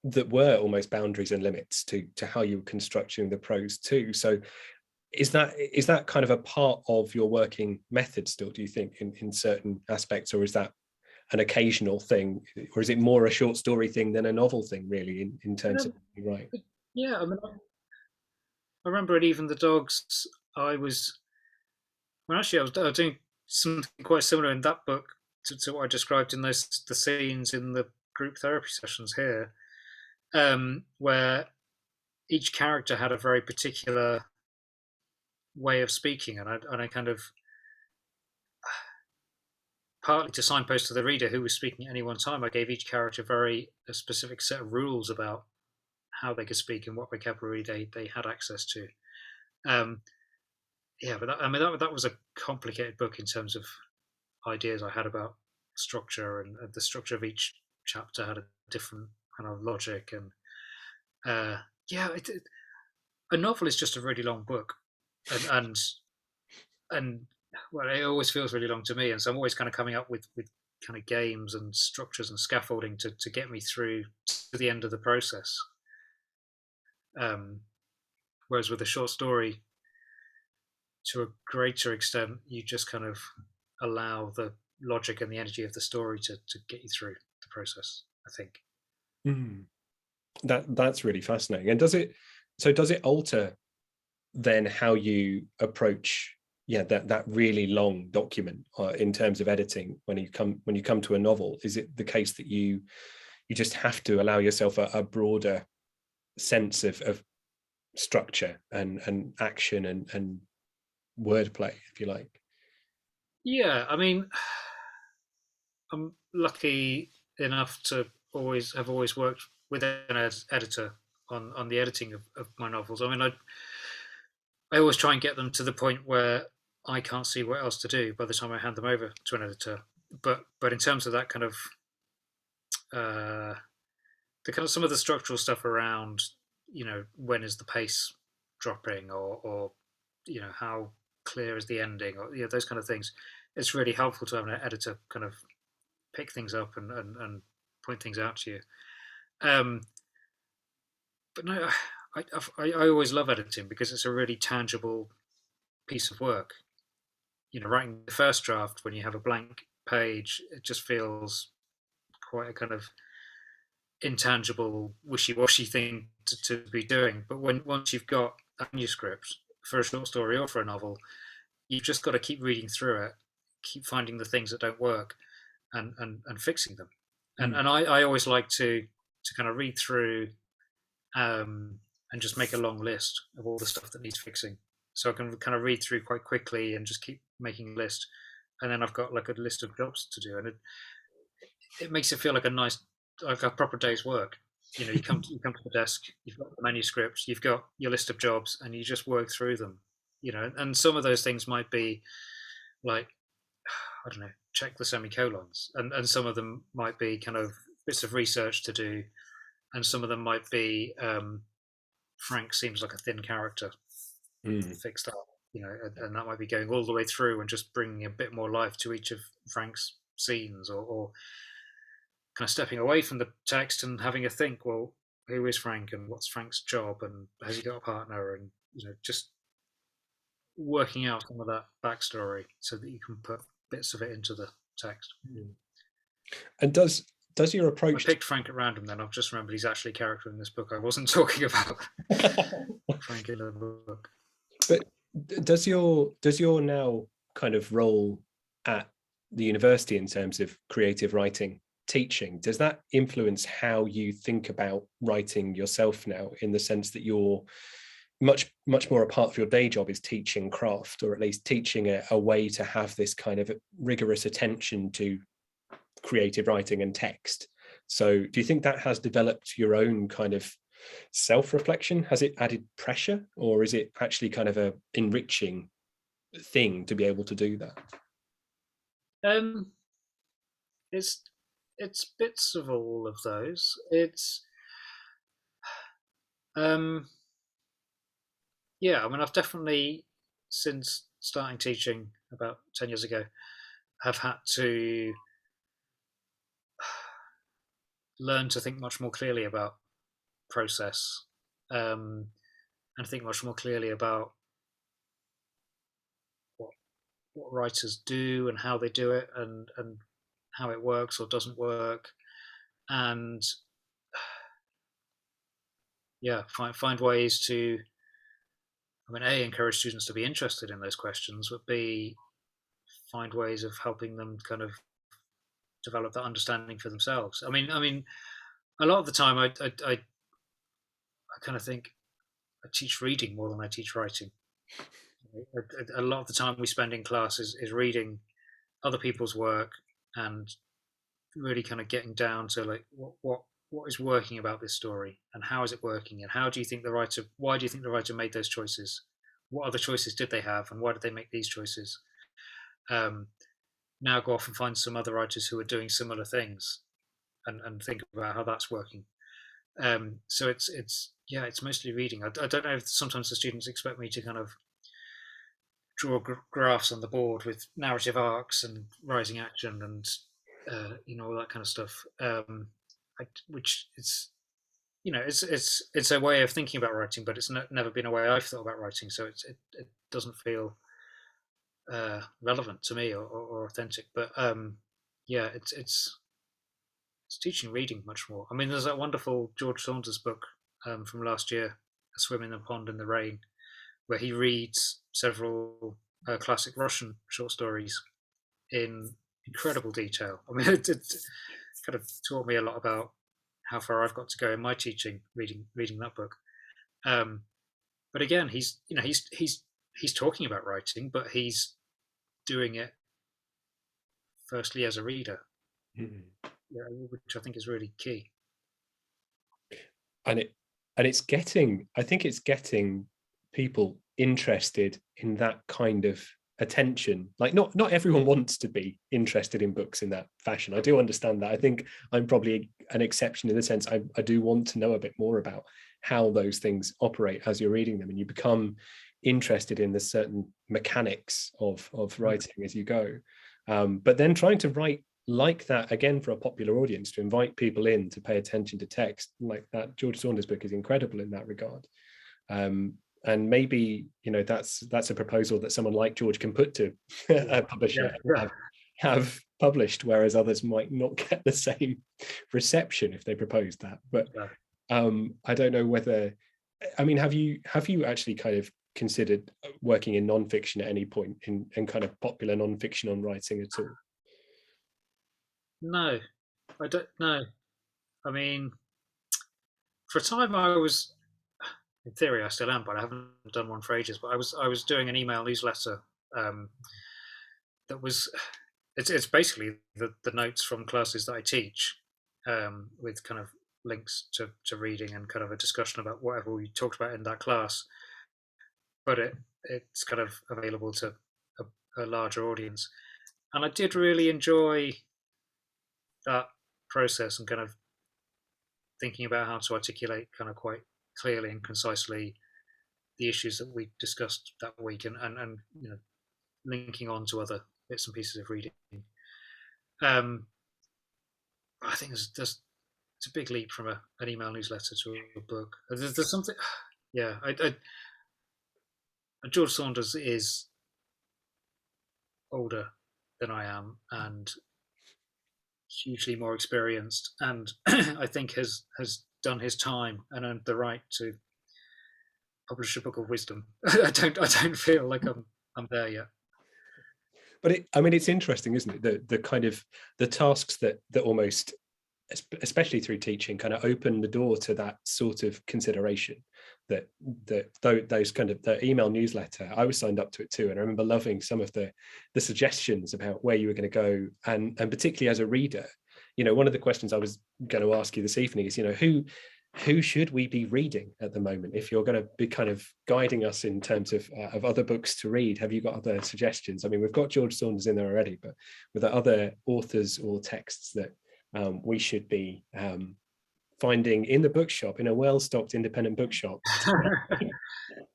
that were almost boundaries and limits to how you were constructing the prose too. So is that kind of a part of your working method still, do you think, in certain aspects, or is that an occasional thing, or is it more a short story thing than a novel thing, really, in terms of right? Yeah, I mean, I remember in Even the Dogs, I was doing something quite similar in that book to what I described in the scenes in the group therapy sessions here, where each character had a very particular way of speaking, and I kind of, partly to signpost to the reader who was speaking at any one time, I gave each character a specific set of rules about how they could speak and what vocabulary they had access to. But that was a complicated book in terms of ideas I had about structure, and the structure of each chapter had a different kind of logic. And a novel is just a really long book, and well, it always feels really long to me, and so I'm always kind of coming up with kind of games and structures and scaffolding to get me through to the end of the process. Whereas with a short story, to a greater extent, you just kind of allow the logic and the energy of the story to get you through the process, I think. That's really fascinating. And does it alter then how you approach that really long document in terms of editing when you come to a novel? Is it the case that you just have to allow yourself a broader sense of structure and action and wordplay, if you like? Yeah, I mean, I'm lucky enough to have always worked with an editor on the editing of my novels. I mean, I always try and get them to the point where I can't see what else to do by the time I hand them over to an editor. But in terms of that kind of some of the structural stuff around, when is the pace dropping, or how clear is the ending, or those kind of things. It's really helpful to have an editor kind of pick things up and point things out to you. Um, but no, I always love editing because it's a really tangible piece of work. Writing the first draft when you have a blank page, it just feels quite a kind of intangible, wishy-washy thing to be doing. But once you've got a manuscript for a short story or for a novel, you've just got to keep reading through it, keep finding the things that don't work, and fixing them. And I always like to kind of read through and just make a long list of all the stuff that needs fixing. So I can kind of read through quite quickly and just keep making a list. And then I've got like a list of jobs to do. And it makes it feel like a proper day's work. You come to the desk, you've got the manuscripts, you've got your list of jobs, and you just work through them. And some of those things might be like, I don't know, check the semicolons, and some of them might be kind of bits of research to do, and some of them might be Frank seems like a thin character, fix that, and that might be going all the way through and just bringing a bit more life to each of Frank's scenes, or kind of stepping away from the text and having a think, well, who is Frank and what's Frank's job and has he got a partner, and just working out some of that backstory so that you can put bits of it into the text. And does your approach? I picked Frank at random. Then I've just remembered he's actually a character in this book. I wasn't talking about Frank in the book. But does your now kind of role at the university in terms of creative writing, teaching, does that influence how you think about writing yourself now, in the sense that you're much more a part of your day job is teaching craft, or at least teaching a way to have this kind of rigorous attention to creative writing and text? So do you think that has developed your own kind of self-reflection? Has it added pressure, or is it actually kind of a enriching thing to be able to do that? It's bits of all of those. Yeah, I mean, I've definitely, since starting teaching about 10 years ago, have had to learn to think much more clearly about process, and think much more clearly about what writers do and how they do it, and how it works or doesn't work, and yeah, find ways to, I mean, A, encourage students to be interested in those questions, but B, find ways of helping them kind of develop that understanding for themselves. I mean, a lot of the time, I kind of think I teach reading more than I teach writing. A lot of the time we spend in class is reading other people's work and really kind of getting down to like what is working about this story, and how is it working, and why do you think the writer made those choices? What other choices did they have, and why did they make these choices? Now go off and find some other writers who are doing similar things, and think about how that's working. So it's mostly reading. I don't know if sometimes the students expect me to kind of draw graphs on the board with narrative arcs and rising action and all that kind of stuff, which is, it's a way of thinking about writing, but it's never been a way I've thought about writing, so it doesn't feel relevant to me or authentic. But yeah, it's teaching reading much more. I mean, there's that wonderful George Saunders book from last year, A Swim in the Pond in the Rain, where he reads several classic Russian short stories in incredible detail. I mean, it kind of taught me a lot about how far I've got to go in my teaching, reading that book. But again, he's talking about writing, but he's doing it firstly as a reader, which I think is really key. And it's getting, I think it's getting people interested in that kind of attention. Like not everyone wants to be interested in books in that fashion. I do understand that. I think I'm probably an exception in the sense I do want to know a bit more about how those things operate as you're reading them, and you become interested in the certain mechanics of writing as you go. But then trying to write like that again for a popular audience, to invite people in to pay attention to text like that. George Saunders book is incredible in that regard. And maybe, you know, that's a proposal that someone like George can put to a publisher, have published, whereas others might not get the same reception if they proposed that. But I don't know whether, I mean, have you actually kind of considered working in non-fiction at any point, in kind of popular non-fiction on writing at all? No, I don't know. I mean, for a time I was, in theory I still am, but I haven't done one for ages. But I was doing an email newsletter that was, it's basically the notes from classes that I teach, with kind of links to reading and kind of a discussion about whatever we talked about in that class. But it's kind of available to a larger audience, and I did really enjoy that process and kind of thinking about how to articulate kind of quite clearly and concisely the issues that we discussed that week, and you know, linking on to other bits and pieces of reading. I think it's a big leap from an email newsletter to a book. There's something, yeah. George Saunders is older than I am and hugely more experienced, and I think has done his time and earned the right to publish a book of wisdom. I don't feel like I'm there yet. But I mean, it's interesting, isn't it? The kind of the tasks that almost, especially through teaching, kind of open the door to that sort of consideration. That those kind of, the email newsletter, I was signed up to it too, and I remember loving some of the suggestions about where you were going to go, and particularly as a reader, you know, one of the questions I was going to ask you this evening is, you know, who should we be reading at the moment? If you're going to be kind of guiding us in terms of other books to read, have you got other suggestions? I mean, we've got George Saunders in there already, but were there other authors or texts that we should be finding in the bookshop, in a well-stocked independent bookshop?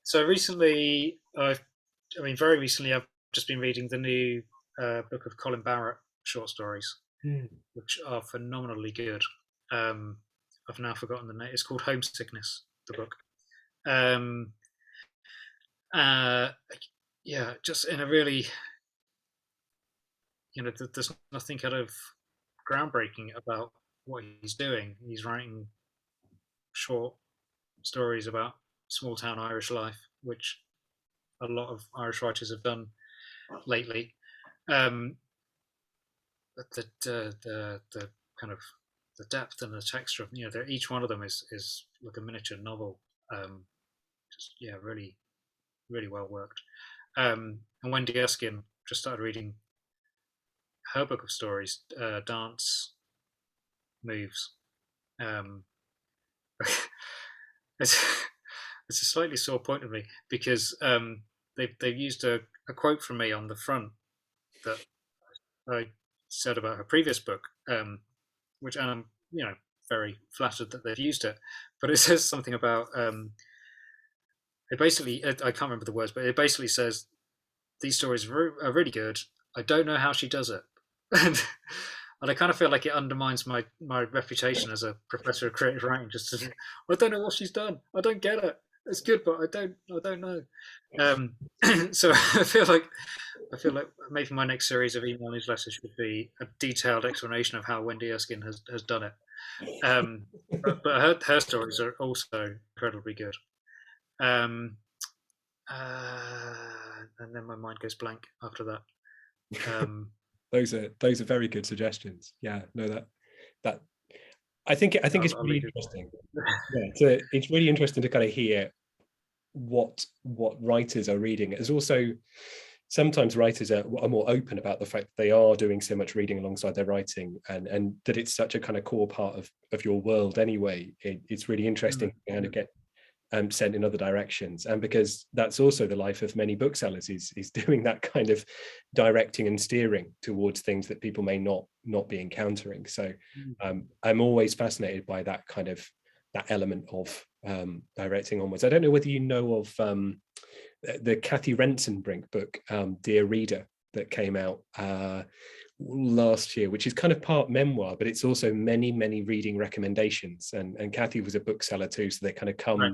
So recently, very recently, I've just been reading the new book of Colin Barrett short stories, which are phenomenally good. I've now forgotten the name. It's called Homesickness, the book. Yeah, just in a really, you know, there's nothing kind of groundbreaking about what he's doing. He's writing short stories about small town Irish life, which a lot of Irish writers have done lately. But the kind of the depth and the texture of, you know, each one of them is like a miniature novel. Just, yeah, really, really well worked. And Wendy Erskine, just started reading her book of stories, Dance Moves. It's a slightly sore point of me because they've used a quote from me on the front that I said about her previous book, which, and I'm, you know, very flattered that they've used it, but it says something about it basically, I can't remember the words, but it basically says these stories are really good. I don't know how she does it. And I kind of feel like it undermines my reputation as a professor of creative writing. Just to, I don't know what she's done. I don't get it. It's good, but I don't know. So I feel like maybe my next series of email newsletters should be a detailed explanation of how Wendy Erskine has done it. But her stories are also incredibly good. And then my mind goes blank after that. Those are very good suggestions. Yeah, no, that I think it's really interesting. Yeah, it's really interesting to kind of hear what writers are reading. There's also sometimes writers are more open about the fact that they are doing so much reading alongside their writing, and that it's such a kind of core part of your world anyway. It's really interesting to kind of get sent in other directions, and because that's also the life of many booksellers is doing that kind of directing and steering towards things that people may not be encountering. So I'm always fascinated by that kind of that element of directing onwards. I don't know whether you know of the Kathy Rensenbrink book, Dear Reader, that came out last year, which is kind of part memoir, but it's also many, many reading recommendations. And Kathy was a bookseller too, so they kind of come Right.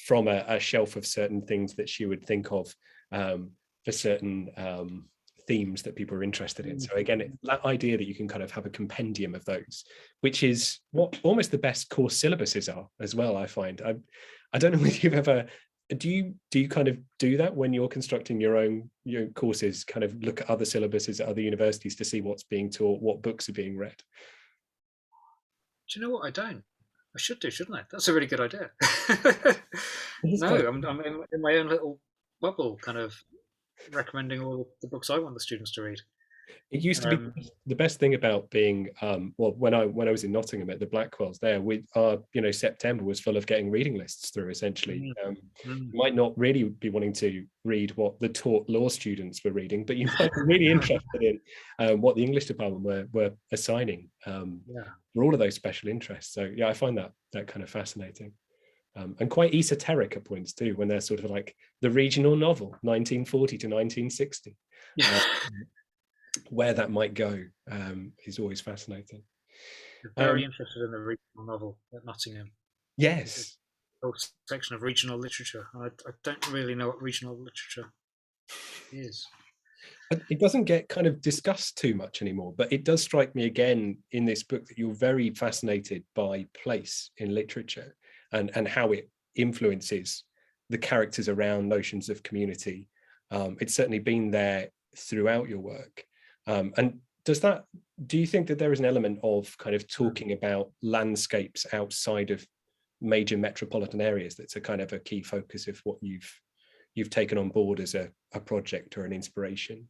from a shelf of certain things that she would think of for certain themes that people are interested in. So again, that idea that you can kind of have a compendium of those, which is what almost the best course syllabuses are as well, I find. I don't know if you've ever, do you kind of do that when you're constructing your own courses, kind of look at other syllabuses at other universities to see what's being taught, what books are being read? Do you know what? I don't. I should do, shouldn't I? That's a really good idea. No, I'm in my own little bubble, kind of recommending all the books I want the students to read. It used to be the best thing about being well, when I was in Nottingham at the Blackwells there, we September was full of getting reading lists through essentially. You might not really be wanting to read what the taught law students were reading, but you might be really interested in what the English department were assigning for all of those special interests. So yeah, I find that kind of fascinating. And quite esoteric at points too, when they're sort of like the regional novel 1940 to 1960. Where that might go is always fascinating. Very interested in the regional novel at Nottingham. Yes. A whole section of regional literature. I don't really know what regional literature is. It doesn't get kind of discussed too much anymore, but it does strike me again in this book that you're very fascinated by place in literature and how it influences the characters around notions of community. It's certainly been there throughout your work. And do you think that there is an element of kind of talking about landscapes outside of major metropolitan areas that's a kind of a key focus of what you've taken on board as a project or an inspiration?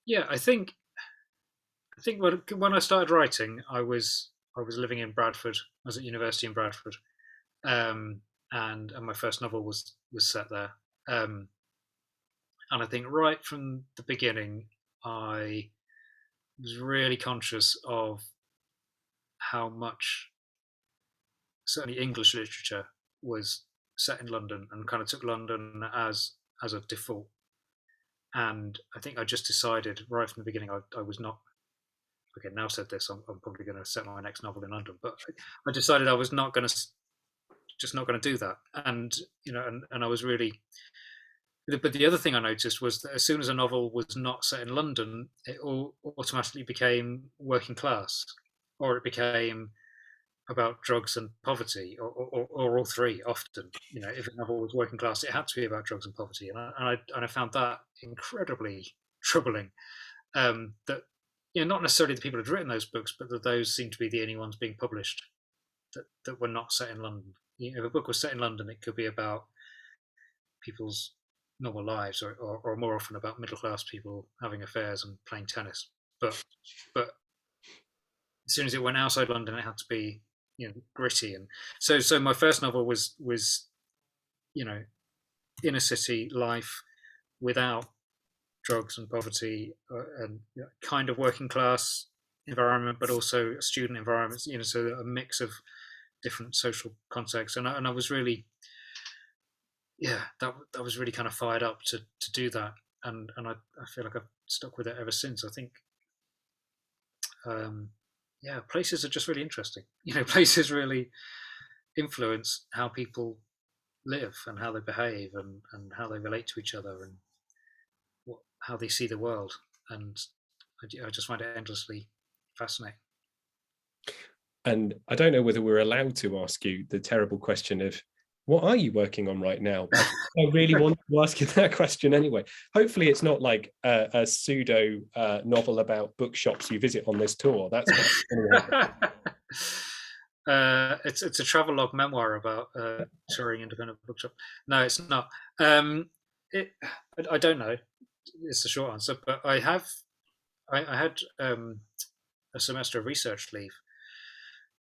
Yeah, I think when I started writing, I was living in Bradford. I was at university in Bradford, and my first novel was set there. And I think right from the beginning, I was really conscious of how much certainly English literature was set in London and kind of took London as a default. And I think I just decided right from the beginning I was not. Okay, now I've said this, I'm probably going to set my next novel in London. But I decided I was not going to do that. And and I was really. But the other thing I noticed was that as soon as a novel was not set in London, it automatically became working class, or it became about drugs and poverty, or all three. Often, if a novel was working class, it had to be about drugs and poverty, and I found that incredibly troubling. That not necessarily the people who'd written those books, but that those seemed to be the only ones being published that were not set in London. If a book was set in London, it could be about people's normal lives, or more often about middle class people having affairs and playing tennis. But as soon as it went outside London, it had to be gritty. And so my first novel was inner city life without drugs and poverty, and kind of working class environment, but also a student environment. So a mix of different social contexts, and I was really. Yeah, that was really kind of fired up to do that, and I feel like I've stuck with it ever since. I think, places are just really interesting. Places really influence how people live and how they behave and how they relate to each other and how they see the world. And I just find it endlessly fascinating. And I don't know whether we're allowed to ask you the terrible question of, what are you working on right now? But I really want to ask you that question anyway. Hopefully it's not like a pseudo novel about bookshops you visit on this tour. That's it's a travelogue memoir about touring independent bookshop. No, it's not. I don't know. It's the short answer. But I had a semester of research leave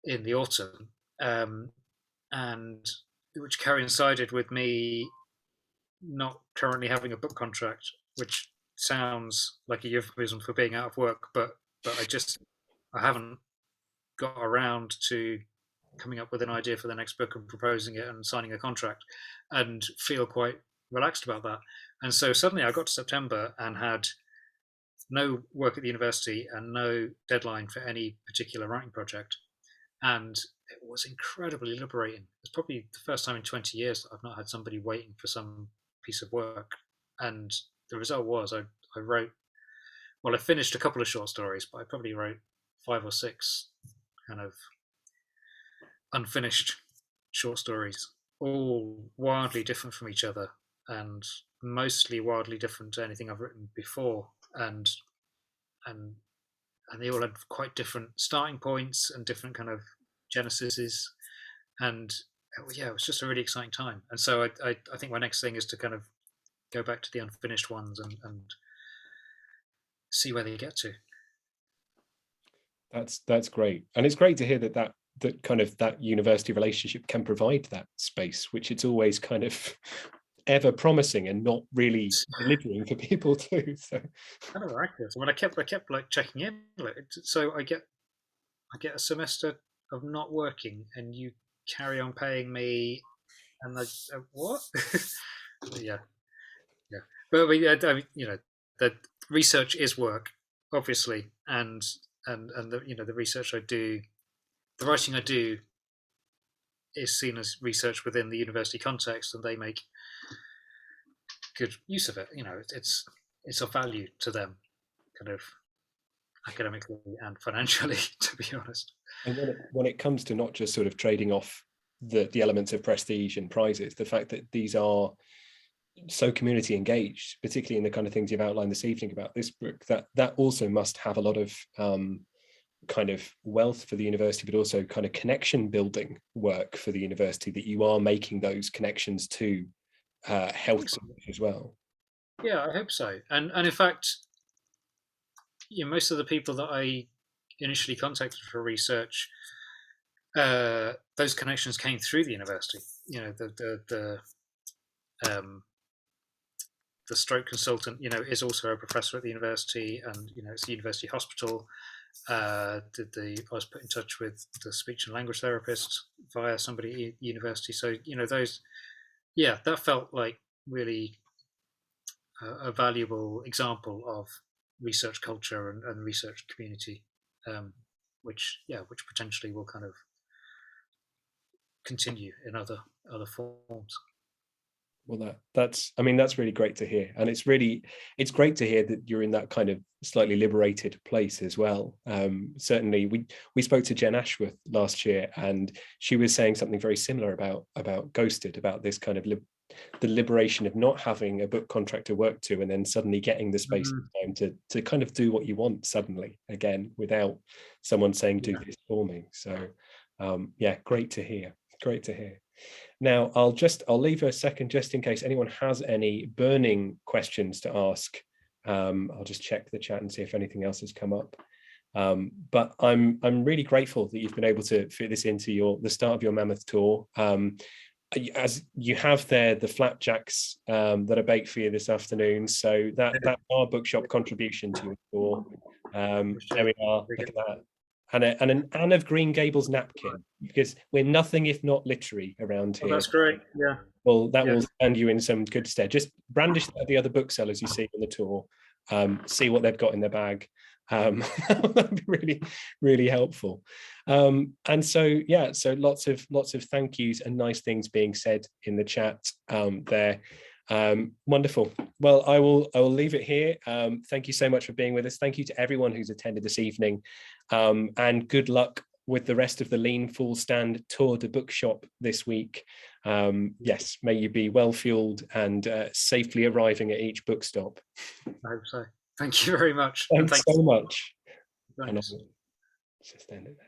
in the autumn, and which coincided with me not currently having a book contract, which sounds like a euphemism for being out of work, but I haven't got around to coming up with an idea for the next book and proposing it and signing a contract, and feel quite relaxed about that. And so suddenly I got to September and had no work at the university and no deadline for any particular writing project. And it was incredibly liberating. It's probably the first time in 20 years that I've not had somebody waiting for some piece of work. And the result was I wrote, well, I finished a couple of short stories, but I probably wrote 5 or 6 kind of unfinished short stories, all wildly different from each other and mostly wildly different to anything I've written before. And they all had quite different starting points and different kind of genesises. And yeah, it was just a really exciting time. And so I think my next thing is to kind of go back to the unfinished ones and see where they get to. That's great, and it's great to hear that kind of that university relationship can provide that space, which it's always kind of ever promising and not really delivering for people too. So kind of miraculous. I mean, I kept like checking in. So I get a semester of not working, and you carry on paying me, and I what? yeah. But I mean, you know, the research is work, obviously, and the the research I do, the writing I do, is seen as research within the university context, and they make good use of it. You know, it's of value to them, kind of academically and financially, to be honest. And when it comes to not just sort of trading off the elements of prestige and prizes, the fact that these are so community engaged, particularly in the kind of things you've outlined this evening about this book, that also must have a lot of kind of wealth for the university, but also kind of connection building work for the university, that you are making those connections to health as well. Yeah, I hope so. And in fact, most of the people that I initially contacted for research, those connections came through the university. You know, the stroke consultant, is also a professor at the university, and it's the university hospital. I was put in touch with the speech and language therapist via somebody at university. So that felt like really a valuable example of research culture and research community, which potentially will kind of continue in other forms. Well, that's really great to hear, and it's great to hear that you're in that kind of slightly liberated place as well. Certainly, we spoke to Jen Ashworth last year, and she was saying something very similar about Ghosted, about this kind of the liberation of not having a book contract to work to, and then suddenly getting the space and time to kind of do what you want suddenly again, without someone saying do this for me. So great to hear. Now, I'll leave a second just in case anyone has any burning questions to ask. I'll just check the chat and see if anything else has come up. But I'm really grateful that you've been able to fit this into the start of your Mammoth tour. As you have there, the flapjacks that are baked for you this afternoon. So that's our bookshop contribution to your tour. There we are. Look at that. And an Anne of Green Gables napkin, because we're nothing if not literary around here. Oh, that's great. Yeah. Well, that will stand you in some good stead. Just brandish that at the other booksellers you see on the tour. See what they've got in their bag. That'd be really, really helpful. And so lots of thank yous and nice things being said in the chat there. Wonderful. Well, I will leave it here. Thank you so much for being with us. Thank you to everyone who's attended this evening, and good luck with the rest of the Lean Full Stand Tour de Bookshop this week. Yes, may you be well fueled and safely arriving at each bookstop. I hope so. Thank you very much. Thanks so much. Thanks. Just end it there.